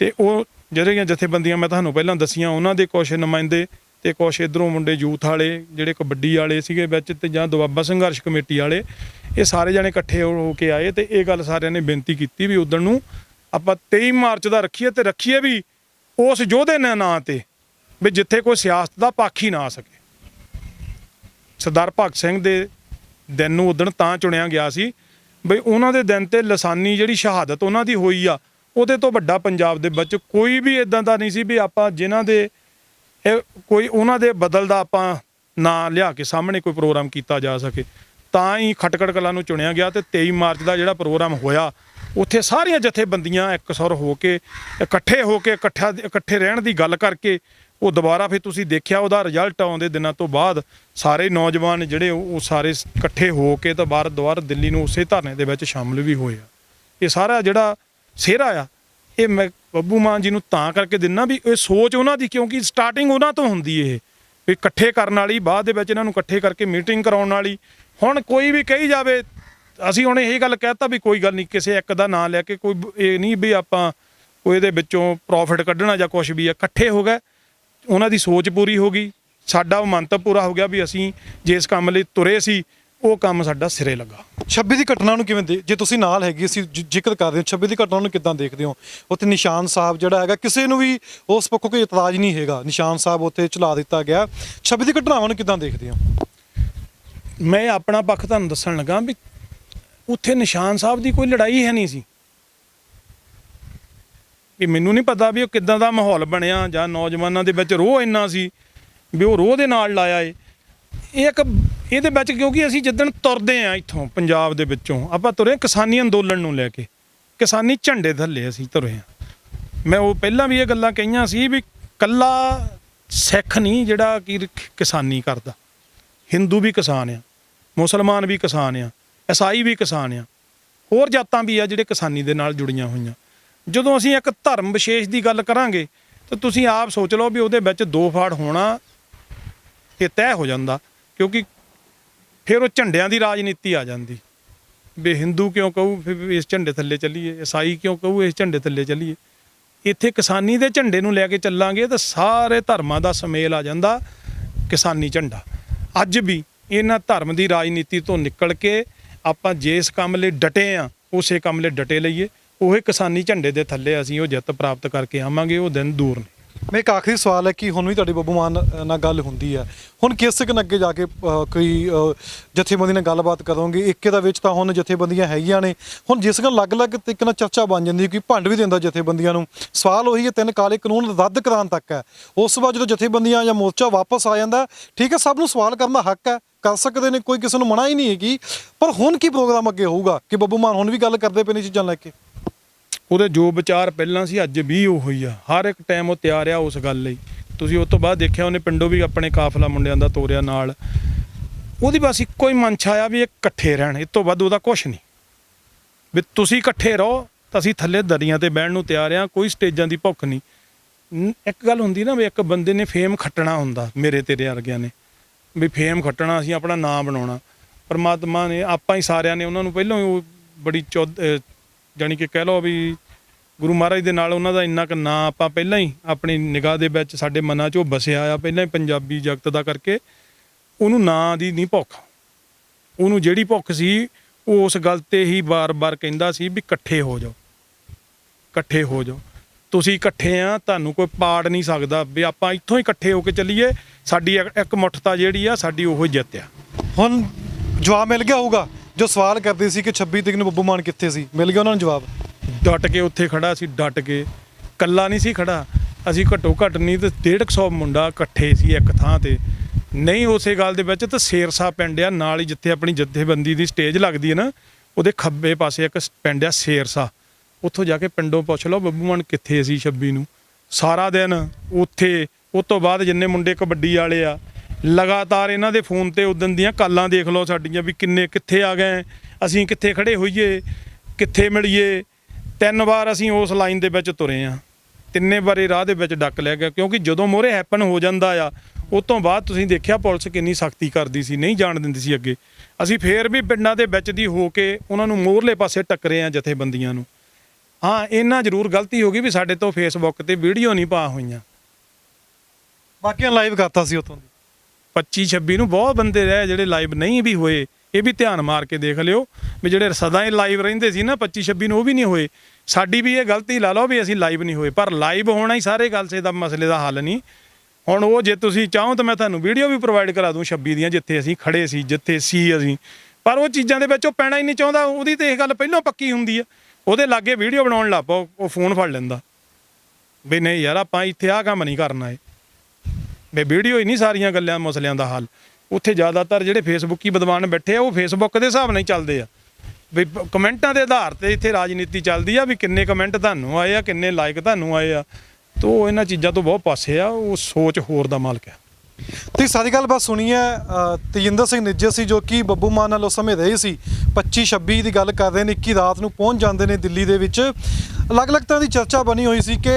ਤੇ ਉਹ ਜਿਹੜੀਆਂ ਜਥੇਬੰਦੀਆਂ ਮੈਂ ਤੁਹਾਨੂੰ ਪਹਿਲਾਂ ਦੱਸੀਆਂ ਉਹਨਾਂ ਦੇ ਕੁਛ ਨੁਮਾਇੰਦੇ ਤੇ ਕੁਛ ਇੱਧਰੋਂ ਮੁੰਡੇ ਯੂਥ ਵਾਲੇ ਜਿਹੜੇ ਕਬੱਡੀ ਵਾਲੇ ਸੀਗੇ ਵਿੱਚ ਤੇ ਜਾਂ ਦੁਆਬਾ ਸੰਘਰਸ਼ ਕਮੇਟੀ ਵਾਲੇ, ਇਹ ਸਾਰੇ ਜਣੇ ਇਕੱਠੇ ਹੋ ਕੇ ਆਏ ਤੇ ਇਹ ਗੱਲ ਸਾਰਿਆਂ ਨੇ ਬੇਨਤੀ ਕੀਤੀ ਵੀ ਉਦਣ ਨੂੰ ਆਪਾਂ 23 ਮਾਰਚ ਦਾ ਰੱਖੀਏ ਤੇ ਰੱਖੀਏ ਵੀ ਉਸ ਯੋਧੇ ਦੇ ਨਾਂ ਤੇ ਵੀ ਜਿੱਥੇ ਕੋਈ ਸਿਆਸਤ ਦਾ ਪੱਖ ਹੀ ਨਾ ਆ ਸਕੇ। ਸਰਦਾਰ ਭਗਤ ਸਿੰਘ ਦੇ ਦਿਨ ਨੂੰ ਉਦਣ ਤਾਂ ਚੁਣਿਆ ਗਿਆ ਸੀ ਬਈ ਉਹਨਾਂ ਦੇ ਦਿਨ ਤੇ ਲਸਾਨੀ ਜਿਹੜੀ ਸ਼ਹਾਦਤ ਉਹਨਾਂ ਦੀ ਹੋਈ ਆ, ਉਹਦੇ ਤੋਂ ਵੱਡਾ ਪੰਜਾਬ ਦੇ ਵਿੱਚ ਕੋਈ ਵੀ ਇਦਾਂ ਦਾ ਨਹੀਂ ਸੀ ਵੀ ਆਪਾਂ ਜਿਨ੍ਹਾਂ ਦੇ ਕੋਈ ਉਹਨਾਂ ਦੇ ਬਦਲ ਦਾ ਆਪਾਂ ਨਾਂ ਲਿਆ ਕੇ ਸਾਹਮਣੇ ਕੋਈ ਪ੍ਰੋਗਰਾਮ ਕੀਤਾ ਜਾ ਸਕੇ। ਤਾਂ ਹੀ ਖਟਕੜ ਕਲਾਂ ਨੂੰ ਚੁਣਿਆ ਗਿਆ ਤੇ 23 ਮਾਰਚ ਦਾ ਜਿਹੜਾ ਪ੍ਰੋਗਰਾਮ ਹੋਇਆ ਉੱਥੇ ਸਾਰੀਆਂ ਜਥੇਬੰਦੀਆਂ ਇੱਕਸੁਰ ਹੋ ਕੇ ਇਕੱਠੇ ਰਹਿਣ ਦੀ ਗੱਲ ਕਰਕੇ ਉਹ ਦੁਬਾਰਾ ਫਿਰ ਤੁਸੀਂ ਦੇਖਿਆ ਉਹਦਾ ਰਿਜ਼ਲਟ ਆਉਂਦੇ ਦਿਨਾਂ ਤੋਂ ਬਾਅਦ ਸਾਰੇ ਨੌਜਵਾਨ ਜਿਹੜੇ ਉਹ ਸਾਰੇ ਇਕੱਠੇ ਹੋ ਕੇ ਤਾਂ ਦੁਬਾਰਾ ਦਿੱਲੀ ਨੂੰ ਉਸੇ ਧਰਨੇ ਦੇ ਵਿੱਚ ਸ਼ਾਮਲ ਵੀ ਹੋਏ ਆ। ਇਹ ਸਾਰਾ ਜਿਹੜਾ ਸਿਹਰਾ ਆ ਇਹ ਮੈਂ ਬੱਬੂ ਮਾਨ ਜੀ ਨੂੰ ਤਾਂ ਕਰਕੇ ਦਿੰਦਾ ਵੀ ਇਹ ਸੋਚ ਉਹਨਾਂ ਦੀ, ਕਿਉਂਕਿ ਸਟਾਰਟਿੰਗ ਉਹਨਾਂ ਤੋਂ ਹੁੰਦੀ ਇਹ ਵੀ ਇਕੱਠੇ ਕਰਨ ਵਾਲੀ, ਬਾਅਦ ਦੇ ਵਿੱਚ ਇਹਨਾਂ ਨੂੰ ਇਕੱਠੇ ਕਰਕੇ ਮੀਟਿੰਗ ਕਰਾਉਣ ਵਾਲੀ। ਹੁਣ ਕੋਈ ਵੀ ਕਹੀ ਜਾਵੇ, ਅਸੀਂ ਹੁਣ ਇਹੀ ਗੱਲ ਕਹਿਤਾ ਵੀ ਕੋਈ ਗੱਲ ਨਹੀਂ, ਕਿਸੇ ਇੱਕ ਦਾ ਨਾਂ ਲੈ ਕੇ ਕੋਈ ਇਹ ਨਹੀਂ ਵੀ ਆਪਾਂ ਕੋਈ ਇਹਦੇ ਵਿੱਚੋਂ ਪ੍ਰੋਫਿਟ ਕੱਢਣਾ ਜਾਂ ਕੁਛ ਵੀ ਆ। ਇਕੱਠੇ ਹੋ ਗਏ, ਉਹਨਾਂ ਦੀ ਸੋਚ ਪੂਰੀ ਹੋ ਗਈ, ਸਾਡਾ ਉਹ ਮੰਤਵ ਪੂਰਾ ਹੋ ਗਿਆ ਵੀ ਅਸੀਂ ਜਿਸ ਕੰਮ ਲਈ ਤੁਰੇ ਸੀ ਉਹ ਕੰਮ ਸਾਡਾ ਸਿਰੇ ਲੱਗਾ। 26 ਦੀ ਘਟਨਾ ਨੂੰ ਕਿਵੇਂ ਜੇ ਤੁਸੀਂ ਨਾਲ ਹੈਗੇ ਸੀ ਜ਼ਿਕਰ ਕਰਦੇ ਹੋ 26 ਦੀ ਘਟਨਾ ਨੂੰ ਕਿੱਦਾਂ ਦੇਖਦੇ ਹੋ? ਉੱਥੇ ਨਿਸ਼ਾਨ ਸਾਹਿਬ ਜਿਹੜਾ ਹੈਗਾ ਕਿਸੇ ਨੂੰ ਵੀ ਉਸ ਪੱਖੋਂ ਕੋਈ ਇਤਰਾਜ਼ ਨਹੀਂ ਹੈਗਾ, ਨਿਸ਼ਾਨ ਸਾਹਿਬ ਉੱਥੇ ਚਲਾ ਦਿੱਤਾ ਗਿਆ। 26 ਦੀ ਘਟਨਾਵਾਂ ਨੂੰ ਕਿੱਦਾਂ ਦੇਖਦੇ ਹੋ? ਮੈਂ ਆਪਣਾ ਪੱਖ ਤੁਹਾਨੂੰ ਦੱਸਣ ਲੱਗਾ ਵੀ ਉੱਥੇ ਨਿਸ਼ਾਨ ਸਾਹਿਬ ਦੀ ਕੋਈ ਲੜਾਈ ਹੈ ਨਹੀਂ ਸੀ। ਇਹ ਮੈਨੂੰ ਨਹੀਂ ਪਤਾ ਵੀ ਉਹ ਕਿੱਦਾਂ ਦਾ ਮਾਹੌਲ ਬਣਿਆ ਜਾਂ ਨੌਜਵਾਨਾਂ ਦੇ ਵਿੱਚ ਰੋਹ ਇੰਨਾ ਸੀ ਵੀ ਉਹ ਰੋਹ ਦੇ ਨਾਲ ਲਾਇਆ ਏ। ਇਹ ਇੱਕ ਇਹਦੇ ਵਿੱਚ ਕਿਉਂਕਿ ਅਸੀਂ ਜਿੱਦਣ ਤੁਰਦੇ ਆ ਇੱਥੋਂ ਪੰਜਾਬ ਦੇ ਵਿੱਚੋਂ ਆਪਾਂ ਤੁਰੇ ਕਿਸਾਨੀ ਅੰਦੋਲਨ ਨੂੰ ਲੈ ਕੇ, ਕਿਸਾਨੀ ਝੰਡੇ ਥੱਲੇ ਅਸੀਂ ਤੁਰੇ ਆ। ਮੈਂ ਉਹ ਪਹਿਲਾਂ ਵੀ ਇਹ ਗੱਲਾਂ ਕਹੀਆਂ ਸੀ ਵੀ ਕੱਲਾ ਸਿੱਖ ਨਹੀਂ ਜਿਹੜਾ ਕਿ ਕਿਸਾਨੀ ਕਰਦਾ, ਹਿੰਦੂ ਵੀ ਕਿਸਾਨ ਆ, ਮੁਸਲਮਾਨ ਵੀ ਕਿਸਾਨ ਆ, ਈਸਾਈ ਵੀ ਕਿਸਾਨ ਆ, ਹੋਰ ਜਾਤਾਂ ਵੀ ਆ ਜਿਹੜੇ ਕਿਸਾਨੀ ਦੇ ਨਾਲ ਜੁੜੀਆਂ ਹੋਈਆਂ। ਜਦੋਂ ਅਸੀਂ ਇੱਕ ਧਰਮ ਵਿਸ਼ੇਸ਼ ਦੀ ਗੱਲ ਕਰਾਂਗੇ ਤਾਂ ਤੁਸੀਂ ਆਪ ਸੋਚ ਲਓ ਵੀ ਉਹਦੇ ਵਿੱਚ ਦੋ ਫਾੜ ਹੋਣਾ ਇਹ ਤੈਅ ਹੋ ਜਾਂਦਾ, ਕਿਉਂਕਿ ਫਿਰ ਉਹ ਝੰਡਿਆਂ ਦੀ ਰਾਜਨੀਤੀ ਆ ਜਾਂਦੀ ਵੀ ਹਿੰਦੂ ਕਿਉਂ ਕਹੂ ਫਿਰ ਇਸ ਝੰਡੇ ਥੱਲੇ ਚੱਲੀਏ, ਈਸਾਈ ਕਿਉਂ ਕਹੂ ਇਸ ਝੰਡੇ ਥੱਲੇ ਚੱਲੀਏ। ਇੱਥੇ ਕਿਸਾਨੀ ਦੇ ਝੰਡੇ ਨੂੰ ਲੈ ਕੇ ਚੱਲਾਂਗੇ ਤਾਂ ਸਾਰੇ ਧਰਮਾਂ ਦਾ ਸੁਮੇਲ ਆ ਜਾਂਦਾ ਕਿਸਾਨੀ ਝੰਡਾ। ਅੱਜ ਵੀ ਇਹਨਾਂ ਧਰਮ ਦੀ ਰਾਜਨੀਤੀ ਤੋਂ ਨਿਕਲ ਕੇ ਆਪਾਂ ਜਿਸ ਕੰਮ ਲਈ ਡਟੇ ਆ ਉਸੇ ਕੰਮ ਲਈ ਡਟੇ ਲਈਏ, ਉਹੀ ਕਿਸਾਨੀ ਝੰਡੇ ਦੇ ਥੱਲੇ ਅਸੀਂ ਉਹ ਜਿੱਤ ਪ੍ਰਾਪਤ ਕਰਕੇ ਆਵਾਂਗੇ। ਉਹ ਦਿਨ ਦੂਰ ਨੇ। ਮੈਂ ਇੱਕ ਆਖਰੀ ਸਵਾਲ ਹੈ ਕਿ ਹੁਣ ਵੀ ਤੁਹਾਡੀ ਬੱਬੂ ਮਾਨ ਨਾਲ ਗੱਲ ਹੁੰਦੀ ਹੈ, ਹੁਣ ਕਿਸ ਕੁ ਅੱਗੇ ਜਾ ਕੇ ਕੋਈ ਜਥੇਬੰਦੀ ਨਾਲ ਗੱਲਬਾਤ ਕਰੋਗੇ? ਇੱਕੇ ਦਾ ਵਿੱਚ ਤਾਂ ਹੁਣ ਜਥੇਬੰਦੀਆਂ ਹੈਗੀਆਂ ਨੇ, ਹੁਣ ਜਿਸ ਨਾਲ ਅਲੱਗ-ਅਲੱਗ ਤਰੀਕੇ ਨਾਲ ਚਰਚਾ ਬਣ ਜਾਂਦੀ, ਕੋਈ ਭੰਡ ਵੀ ਦਿੰਦਾ ਜਥੇਬੰਦੀਆਂ ਨੂੰ। ਸਵਾਲ ਉਹੀ ਹੈ 3 ਕਾਲੇ ਕਾਨੂੰਨ ਰੱਦ ਕਰਾਉਣ ਤੱਕ ਹੈ। ਉਸ ਤੋਂ ਬਾਅਦ ਜਦੋਂ ਜਥੇਬੰਦੀਆਂ ਜਾਂ ਮੋਰਚਾ ਵਾਪਸ ਆ ਜਾਂਦਾ, ਠੀਕ ਹੈ, ਸਭ ਨੂੰ ਸਵਾਲ ਕਰਨ ਦਾ ਹੱਕ ਹੈ, ਕਰ ਸਕਦੇ ਨੇ, ਕੋਈ ਕਿਸੇ ਨੂੰ ਮਨਾ ਹੀ ਨਹੀਂ ਹੈਗੀ। ਪਰ ਹੁਣ ਕੀ ਪ੍ਰੋਗਰਾਮ ਅੱਗੇ ਹੋਊਗਾ ਕਿ ਬੱਬੂ ਮਾਨ ਹੁਣ ਵੀ ਗੱਲ ਕਰਦੇ ਪਏ ਨੇ ਚੀਜ਼ਾਂ ਲੈ ਕੇ? ਉਹਦੇ ਜੋ ਵਿਚਾਰ ਪਹਿਲਾਂ ਸੀ ਅੱਜ ਵੀ ਉਹ ਹੀ ਆ, ਹਰ ਇੱਕ ਟਾਈਮ ਉਹ ਤਿਆਰ ਆ ਉਸ ਗੱਲ ਲਈ। ਤੁਸੀਂ ਉਸ ਤੋਂ ਬਾਅਦ ਦੇਖਿਆ ਉਹਨੇ ਪਿੰਡੋਂ ਵੀ ਆਪਣੇ ਕਾਫਲਾ ਮੁੰਡਿਆਂ ਦਾ ਤੋਰਿਆ ਨਾਲ। ਉਹਦੀ ਬਸ ਇੱਕੋ ਹੀ ਮਨਸ਼ਾ ਆ ਵੀ ਇਹ ਇਕੱਠੇ ਰਹਿਣ, ਇਸ ਤੋਂ ਵੱਧ ਉਹਦਾ ਕੁਛ ਨਹੀਂ। ਵੀ ਤੁਸੀਂ ਇਕੱਠੇ ਰਹੋ ਤਾਂ ਅਸੀਂ ਥੱਲੇ ਦਰੀਆਂ ਤੇ ਬਹਿਣ ਨੂੰ ਤਿਆਰ ਆ, ਕੋਈ ਸਟੇਜਾਂ ਦੀ ਭੁੱਖ ਨਹੀਂ। ਇੱਕ ਗੱਲ ਹੁੰਦੀ ਨਾ ਵੀ ਇੱਕ ਬੰਦੇ ਨੇ ਫੇਮ ਖੱਟਣਾ ਹੁੰਦਾ, ਮੇਰੇ ਤੇਰੇ ਵਰਗਿਆਂ ਨੇ ਵੀ ਫੇਮ ਖੱਟਣਾ, ਅਸੀਂ ਆਪਣਾ ਨਾਂ ਬਣਾਉਣਾ। ਪਰਮਾਤਮਾ ਨੇ ਆਪਾਂ ਹੀ ਸਾਰਿਆਂ ਨੇ ਉਹਨਾਂ ਨੂੰ ਪਹਿਲਾਂ ਹੀ ਬੜੀ ਜਾਣੀ ਕਿ ਕਹਿ ਲਓ ਵੀ ਗੁਰੂ ਮਹਾਰਾਜ ਦੇ ਨਾਲ ਉਹਨਾਂ ਦਾ ਇੰਨਾ ਕੁ ਨਾਂ ਆਪਾਂ ਪਹਿਲਾਂ ਹੀ ਆਪਣੀ ਨਿਗਾਹ ਦੇ ਵਿੱਚ ਸਾਡੇ ਮਨਾਂ 'ਚ ਉਹ ਵਸਿਆ ਆ ਪਹਿਲਾਂ ਹੀ ਪੰਜਾਬੀ ਜਗਤ ਦਾ ਕਰਕੇ। ਉਹਨੂੰ ਨਾਂ ਦੀ ਨਹੀਂ ਭੁੱਖ, ਉਹਨੂੰ ਜਿਹੜੀ ਭੁੱਖ ਸੀ ਉਹ ਉਸ ਗੱਲ 'ਤੇ ਹੀ ਬਾਰ-ਬਾਰ ਕਹਿੰਦਾ ਸੀ ਵੀ ਇਕੱਠੇ ਹੋ ਜਾਓ, ਇਕੱਠੇ ਹੋ ਜਾਓ। ਤੁਸੀਂ ਇਕੱਠੇ ਆ, ਤੁਹਾਨੂੰ ਕੋਈ ਪਾੜ ਨਹੀਂ ਸਕਦਾ। ਵੀ ਆਪਾਂ ਇੱਥੋਂ ਹੀ ਇਕੱਠੇ ਹੋ ਕੇ ਚੱਲੀਏ, ਸਾਡੀ ਇੱਕ ਮੁੱਠਤਾ ਜਿਹੜੀ ਆ ਸਾਡੀ ਉਹੀ ਜਿੱਤ ਆ। ਹੁਣ ਜਵਾਬ ਮਿਲ ਗਿਆ ਹੋਊਗਾ ਜੋ ਸਵਾਲ ਕਰਦੇ ਸੀ ਕਿ 26 ਤਰੀਕ ਨੂੰ ਬੱਬੂ ਮਾਨ ਕਿੱਥੇ ਸੀ? ਮਿਲ ਗਿਆ ਉਹਨਾਂ ਨੂੰ ਜਵਾਬ? ਡਟ ਕੇ ਉੱਥੇ ਖੜਾ ਸੀ, ਡਟ ਕੇ, ਕੱਲਾ ਨਹੀਂ ਸੀ ਖੜਾ। ਅਸੀਂ ਘੱਟੋ ਘੱਟ ਨਹੀਂ ਤੇ 150 ਮੁੰਡਾ ਇਕੱਠੇ ਸੀ ਇੱਕ ਥਾਂ ਤੇ ਨਹੀਂ ਉਸੇ ਗੱਲ ਦੇ ਵਿੱਚ ਤਾਂ ਸ਼ੇਰਸਾ ਪਿੰਡ ਆ ਨਾਲ ਹੀ, ਜਿੱਥੇ ਆਪਣੀ ਜਥੇਬੰਦੀ ਦੀ ਸਟੇਜ ਲੱਗਦੀ ਹੈ ਨਾ, ਉਹਦੇ ਖੱਬੇ ਪਾਸੇ ਇੱਕ ਪਿੰਡ ਆ ਸ਼ੇਰਸਾ। ਉੱਥੋਂ ਜਾ ਕੇ ਪਿੰਡੋਂ ਪੁੱਛ ਲਓ ਬੱਬੂ ਮਾਨ ਕਿੱਥੇ ਸੀ 26 ਨੂੰ। ਸਾਰਾ ਦਿਨ ਉੱਥੇ। ਉਸ ਤੋਂ ਬਾਅਦ ਜਿੰਨੇ ਮੁੰਡੇ ਕਬੱਡੀ ਵਾਲੇ ਆ, ਲਗਾਤਾਰ ਇਹਨਾਂ ਦੇ ਫੋਨ ਤੇ ਉਦਣ ਦੀਆਂ ਕਾਲਾਂ ਦੇਖ ਲਓ ਸਾਡੀਆਂ, ਵੀ ਕਿੰਨੇ ਕਿੱਥੇ ਆ ਗਏ, ਅਸੀਂ ਕਿੱਥੇ ਖੜੇ ਹੋਈਏ, ਕਿੱਥੇ ਮਿਲੀਏ। 3 ਵਾਰ ਅਸੀਂ ਉਸ ਲਾਈਨ ਦੇ ਵਿੱਚ ਤੁਰੇ ਆ, 3 ਵਾਰੀ ਰਾਹ ਦੇ ਵਿੱਚ ਡੱਕ ਲਿਆ ਗਿਆ, ਕਿਉਂਕਿ ਜਦੋਂ ਮੋਹਰੇ ਹੈਪਨ ਹੋ ਜਾਂਦਾ ਆ ਉਸ ਤੋਂ ਬਾਅਦ ਤੁਸੀਂ ਦੇਖਿਆ ਪੁਲਿਸ ਕਿੰਨੀ ਸਖਤੀ ਕਰਦੀ ਸੀ, ਨਹੀਂ ਜਾਣ ਦਿੰਦੀ ਸੀ ਅੱਗੇ। ਅਸੀਂ ਫੇਰ ਵੀ ਪਿੰਡਾਂ ਦੇ ਵਿੱਚ ਦੀ ਹੋ ਕੇ ਉਹਨਾਂ ਨੂੰ ਮੋਹਰਲੇ ਪਾਸੇ ਟੱਕਰੇ ਆ ਜਥੇਬੰਦੀਆਂ ਨੂੰ। ਹਾਂ, ਇਹਨਾਂ ਜ਼ਰੂਰ ਗਲਤੀ ਹੋ ਗਈ ਵੀ ਸਾਡੇ ਤੋਂ ਫੇਸਬੁੱਕ ਤੇ ਵੀਡੀਓ ਨਹੀਂ ਪਾ ਹੋਈਆਂ। ਬਾਕੀਆਂ ਲਾਈਵ ਕਰਤਾ ਸੀ ਉੱਥੋਂ ਦੀ। 25-26 ਨੂੰ ਬਹੁਤ ਬੰਦੇ ਰਹੇ ਜਿਹੜੇ ਲਾਈਵ ਨਹੀਂ ਵੀ ਹੋਏ, ਇਹ ਵੀ ਧਿਆਨ ਮਾਰ ਕੇ ਦੇਖ ਲਿਓ ਵੀ ਜਿਹੜੇ ਸਦਾ ਹੀ ਲਾਈਵ ਰਹਿੰਦੇ ਸੀ ਨਾ 25-26 ਨੂੰ, ਉਹ ਵੀ ਨਹੀਂ ਹੋਏ। ਸਾਡੀ ਵੀ ਇਹ ਗਲਤੀ ਲਾ ਲਓ ਵੀ ਅਸੀਂ ਲਾਈਵ ਨਹੀਂ ਹੋਏ, ਪਰ ਲਾਈਵ ਹੋਣਾ ਹੀ ਸਾਰੇ ਗੱਲ ਦਾ ਮਸਲੇ ਦਾ ਹੱਲ ਨਹੀਂ। ਹੁਣ ਉਹ ਜੇ ਤੁਸੀਂ ਚਾਹੋ ਤਾਂ ਮੈਂ ਤੁਹਾਨੂੰ ਵੀਡੀਓ ਵੀ ਪ੍ਰੋਵਾਈਡ ਕਰਾ ਦੂੰ 26 ਦੀਆਂ, ਜਿੱਥੇ ਅਸੀਂ ਖੜੇ ਸੀ, ਜਿੱਥੇ ਸੀ ਅਸੀਂ, ਪਰ ਉਹ ਚੀਜ਼ਾਂ ਦੇ ਵਿੱਚ ਉਹ ਪੈਣਾ ਹੀ ਨਹੀਂ ਚਾਹੁੰਦਾ। ਉਹਦੀ ਤੇ ਇਹ ਗੱਲ ਪਹਿਲਾਂ ਪੱਕੀ ਹੁੰਦੀ ਆ, ਉਹਦੇ ਲਾਗੇ ਵੀਡੀਓ ਬਣਾਉਣ ਲੱਗ ਪਓ, ਉਹ ਫੋਨ ਫੜ ਲੈਂਦਾ ਵੀ ਨਹੀਂ ਯਾਰ ਆਪਾਂ ਇੱਥੇ ਆਹ ਕੰਮ ਨਹੀਂ ਕਰਨਾ। ਵੀ ਵੀਡੀਓ ਹੀ ਨਹੀਂ ਸਾਰੀਆਂ ਗੱਲਾਂ ਮਸਲਿਆਂ ਦਾ ਹੱਲ। ਉੱਥੇ ਜ਼ਿਆਦਾਤਰ ਜਿਹੜੇ ਫੇਸਬੁੱਕੀ ਵਿਦਵਾਨ ਬੈਠੇ ਆ ਉਹ ਫੇਸਬੁੱਕ ਦੇ ਹਿਸਾਬ ਨਾਲ ਹੀ ਚੱਲਦੇ ਆ, ਵੀ ਕਮੈਂਟਾਂ ਦੇ ਆਧਾਰ ਤੇ ਇੱਥੇ ਰਾਜਨੀਤੀ ਚੱਲਦੀ ਆ, ਵੀ ਕਿੰਨੇ ਕਮੈਂਟ ਤੁਹਾਨੂੰ ਆਏ ਆ, ਕਿੰਨੇ ਲਾਈਕ ਤੁਹਾਨੂੰ ਆਏ ਆ। ਤੋ ਇਹਨਾਂ ਚੀਜ਼ਾਂ ਤੋਂ ਬਹੁਤ ਪਾਸੇ ਆ, ਉਹ ਸੋਚ ਹੋਰ ਦਾ ਮਾਲਕ ਆ। ਤੁਸੀਂ ਸਾਰੀ ਗੱਲ ਬਸ ਸੁਣੀ ਹੈ। ਤੇਜਿੰਦਰ ਸਿੰਘ ਨਿੱਜਰ ਸੀ ਜੋ ਕਿ ਬੱਬੂ ਮਾਨ ਨਾਲ ਉਸ ਸਮੇਂ ਰਹੇ ਸੀ, 25-26 ਦੀ ਗੱਲ ਕਰਦੇ ਨੇ, 21 ਰਾਤ ਨੂੰ ਪਹੁੰਚ ਜਾਂਦੇ ਨੇ ਦਿੱਲੀ ਦੇ ਵਿੱਚ। ਅਲੱਗ-ਅਲੱਗ ਤਰ੍ਹਾਂ ਦੀ ਚਰਚਾ ਬਣੀ ਹੋਈ ਸੀ ਕਿ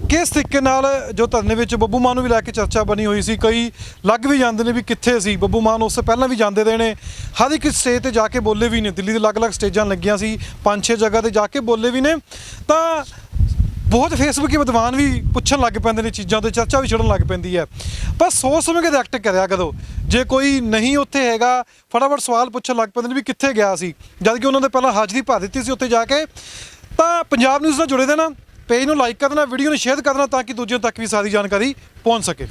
ਕਿਸ ਤਰੀਕੇ ਨਾਲ ਜੋ ਧਰਨੇ ਵਿੱਚ ਬੱਬੂ ਮਾਨ ਨੂੰ ਵੀ ਲੈ ਕੇ ਚਰਚਾ ਬਣੀ ਹੋਈ ਸੀ। ਕਈ ਲੱਗ ਵੀ ਜਾਂਦੇ ਨੇ ਵੀ ਕਿੱਥੇ ਸੀ ਬੱਬੂ ਮਾਨ, ਉਸ ਤੋਂ ਪਹਿਲਾਂ ਵੀ ਜਾਂਦੇ ਰਹੇ ਨੇ, ਹਰ ਇੱਕ ਸਟੇਜ ਤੇ ਜਾ ਕੇ ਬੋਲੇ ਵੀ ਨੇ। ਦਿੱਲੀ ਦੇ ਅਲੱਗ-ਅਲੱਗ ਸਟੇਜਾਂ ਲੱਗੀਆਂ ਸੀ, 5-6 ਜਗ੍ਹਾ ਤੇ ਜਾ ਕੇ ਬੋਲੇ ਵੀ ਨੇ। ਤਾਂ ਬਹੁਤ ਫੇਸਬੁੱਕੀ ਵਿਦਵਾਨ ਵੀ ਪੁੱਛਣ ਲੱਗ ਪੈਂਦੇ ਨੇ ਚੀਜ਼ਾਂ ਤੇ, ਚਰਚਾ ਵੀ ਛਿੜਨ ਲੱਗ ਪੈਂਦੀ ਹੈ। ਪਰ ਸੋਚ ਸਮਝ ਕੇ ਰਿਐਕਟ ਕਰਿਆ ਕਰੋ। ਜੇ ਕੋਈ ਨਹੀਂ ਉੱਥੇ ਹੈਗਾ ਫਟਾਫਟ ਸਵਾਲ ਪੁੱਛਣ ਲੱਗ ਪੈਂਦੇ ਨੇ ਵੀ ਕਿੱਥੇ ਗਿਆ ਸੀ, ਜਦ ਕਿ ਉਹਨਾਂ ਨੇ ਪਹਿਲਾਂ ਹਾਜ਼ਰੀ ਭਰ ਦਿੱਤੀ ਸੀ ਉੱਥੇ ਜਾ ਕੇ। ਤਾਂ ਪੰਜਾਬ ਨਿਊਜ਼ ਨਾਲ ਜੁੜੇ ਦੇਣਾ, ਪੇਜ ਨੂੰ ਲਾਈਕ ਕਰ ਦੇਣਾ, ਵੀਡੀਓ ਨੂੰ ਸ਼ੇਅਰ ਕਰ ਦੇਣਾ ਤਾਂ ਕਿ ਦੂਜਿਆਂ ਤੱਕ ਵੀ ਸਾਰੀ ਜਾਣਕਾਰੀ ਪਹੁੰਚ ਸਕੇ।